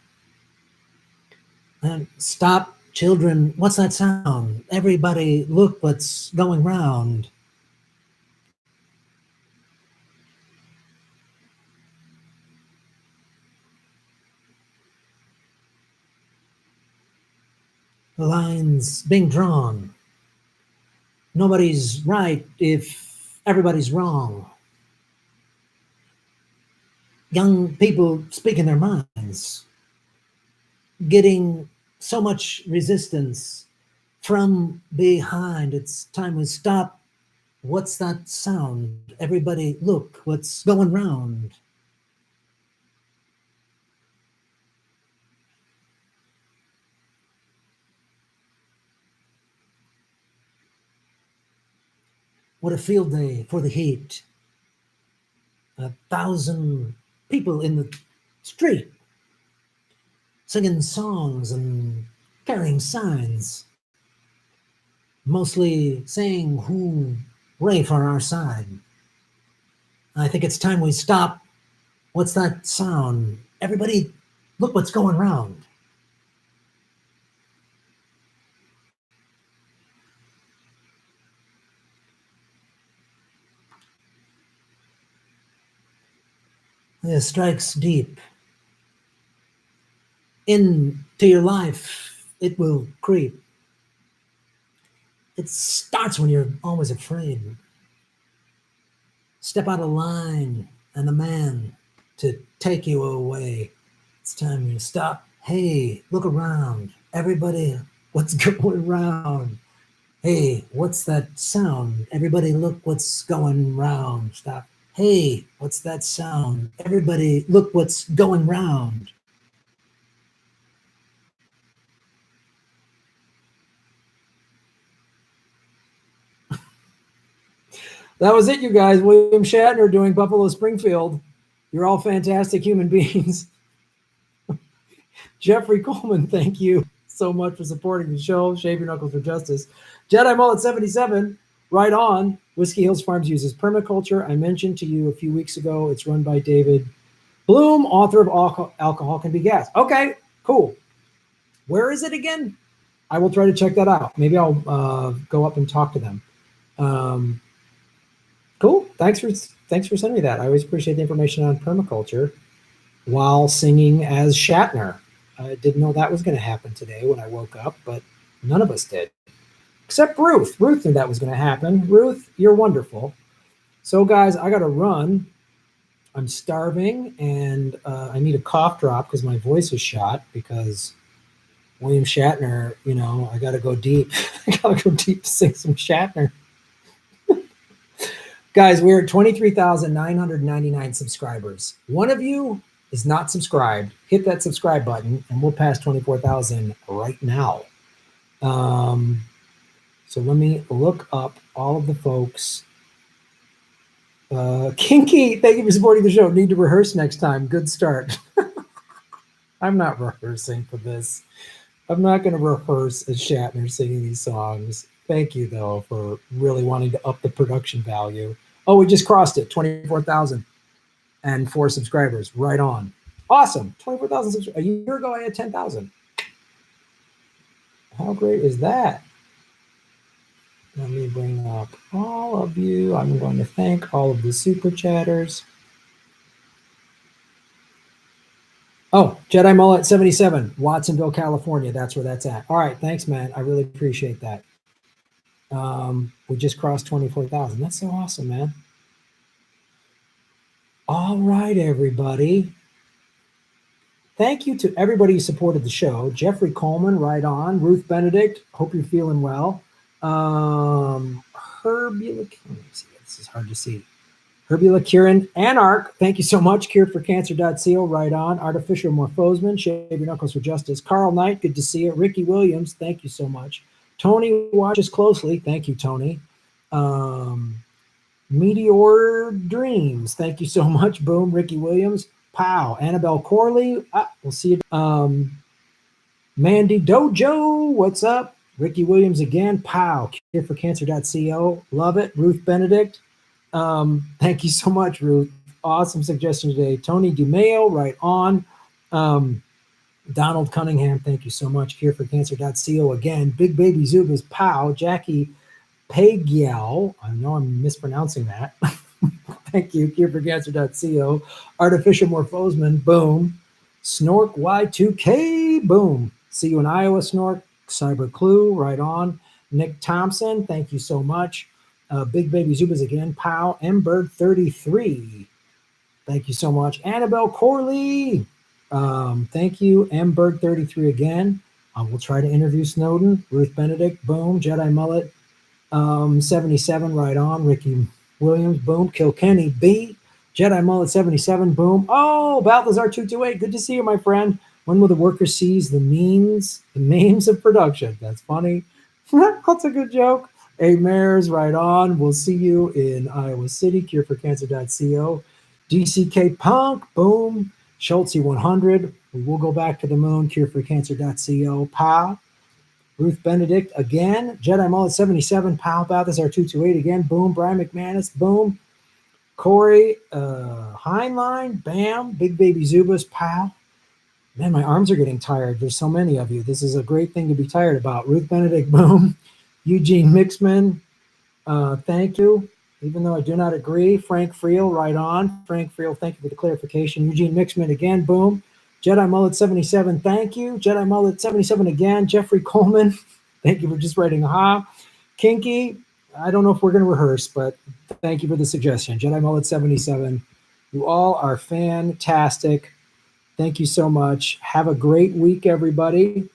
And stop, children. What's that sound? Everybody, look what's going round. The line's being drawn. Nobody's right if everybody's wrong. Young people speaking their minds, getting so much resistance from behind. It's time we stop. What's that sound? Everybody, look what's going round. What a field day for the heat. 1,000 people in the street singing songs and carrying signs, mostly saying hooray for our side. I think it's time we stop. What's that sound? Everybody, look what's going round. It strikes deep into your life. It will creep. It starts when you're always afraid. Step out of line and the man to take you away. It's time you stop. Hey, look around. Everybody, what's going round? Hey, what's that sound? Everybody, look what's going round. Stop. Hey, what's that sound? Everybody, look what's going round. That was it, you guys. William Shatner doing Buffalo Springfield. You're all fantastic human beings. Jeffrey Coleman, thank you so much for supporting the show. Shave your knuckles for justice. Jedi Mullet 77, right on. Whiskey Hills Farms uses permaculture. I mentioned to you a few weeks ago, it's run by David Bloom, author of Alcohol Can Be Gas. Okay, cool. Where is it again? I will try to check that out. Maybe I'll go up and talk to them. Cool. Thanks for sending me that. I always appreciate the information on permaculture while singing as Shatner. I didn't know that was going to happen today when I woke up, but none of us did. Except Ruth. Ruth knew that was going to happen. Ruth, you're wonderful. So, guys, I got to run. I'm starving, and I need a cough drop because my voice is shot because William Shatner, you know, I got to go deep. I got to go deep to sing some Shatner. Guys, we're at 23,999 subscribers. One of you is not subscribed. Hit that subscribe button, and we'll pass 24,000 right now. So let me look up all of the folks. Kinky, thank you for supporting the show. Need to rehearse next time. Good start. I'm not rehearsing for this. I'm not going to rehearse as Shatner singing these songs. Thank you, though, for really wanting to up the production value. Oh, we just crossed it, 24,004 subscribers. Right on. Awesome. 24,000 subscribers. A year ago, I had 10,000. How great is that? Let me bring up all of you. I'm going to thank all of the super chatters. Oh, Jedi Mullet 77, Watsonville, California. That's where that's at. All right. Thanks, man. I really appreciate that. We just crossed 24,000. That's so awesome, man. All right, everybody. Thank you to everybody who supported the show. Jeffrey Coleman, right on. Ruth Benedict, hope you're feeling well. Herbula, this is hard to see. Herbula Kieran, Anarch, thank you so much. CuredForCancer.co, right on. Artificial Morphosman, Shave Your Knuckles for Justice. Carl Knight, good to see you. Ricky Williams, thank you so much. Tony watches closely, thank you, Tony. Meteor Dreams, thank you so much. Boom, Ricky Williams. Pow, Annabelle Corley, we'll see you. Mandy Dojo, what's up? Ricky Williams again. Pow, CureForCancer.co, love it. Ruth Benedict, thank you so much, Ruth. Awesome suggestion today. Tony DeMeo, right on. Donald Cunningham, thank you so much. CureForCancer.co again. Big Baby Zubas, pow. Jackie Pagiel, I know I'm mispronouncing that. Thank you. CureForCancer.co. Artificial Morphosman, boom. Snork Y2K, boom. See you in Iowa, Snork. Cyber Clue, right on. Nick Thompson, thank you so much. Big Baby Zubas again, pow. Mbird33, thank you so much. Annabelle Corley, thank you. Mbird33 again. We'll try to interview Snowden. Ruth Benedict, boom. Jedi Mullet 77, right on. Ricky Williams, boom. Kilkenny B. Jedi Mullet 77, boom. Oh, Balthazar 228, good to see you, my friend. When will the worker seize the means of production? That's funny. That's a good joke. A Mares, right on. We'll see you in Iowa City. CureForCancer.co. DCK Punk, boom. Schultzy 100. We will go back to the moon. Cureforcancer.co, pow. Ruth Benedict again. Jedi Mullet 77, pow. Balthazar 228 again, boom. Brian McManus, boom. Corey Heinlein, bam. Big Baby Zubas, pow. Man, my arms are getting tired. There's so many of you. This is a great thing to be tired about. Ruth Benedict, boom. Eugene Mixman, thank you. Even though I do not agree. Frank Friel, right on. Frank Friel, thank you for the clarification. Eugene Mixman again, boom. Jedi Mullet 77, thank you. Jedi Mullet 77 again. Jeffrey Coleman, thank you for just writing ha. Kinky, I don't know if we're going to rehearse, but thank you for the suggestion. Jedi Mullet 77, you all are fantastic. Thank you so much. Have a great week, everybody.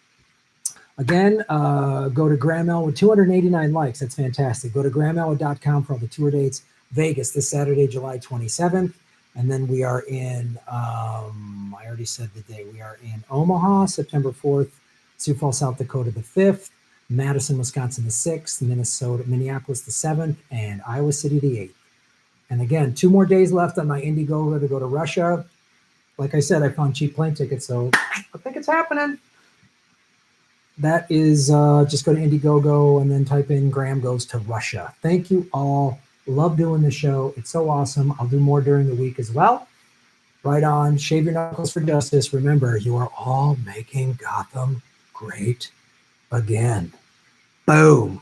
Again, go to Graham Elwood, 289 likes. That's fantastic. Go to grahamelwood.com for all the tour dates. Vegas this Saturday, July 27th. And then we are in, I already said the day. We are in Omaha, September 4th, Sioux Falls, South Dakota the 5th, Madison, Wisconsin the 6th, Minneapolis the 7th, and Iowa City the 8th. And again, 2 more days left on my Indiegogo to go to Russia. Like I said, I found cheap plane tickets, so I think it's happening. That is, just go to Indiegogo and then type in Graham Goes to Russia. Thank you all. Love doing the show. It's so awesome. I'll do more during the week as well. Right on. Shave your knuckles for justice. Remember, you are all making Gotham great again. Boom.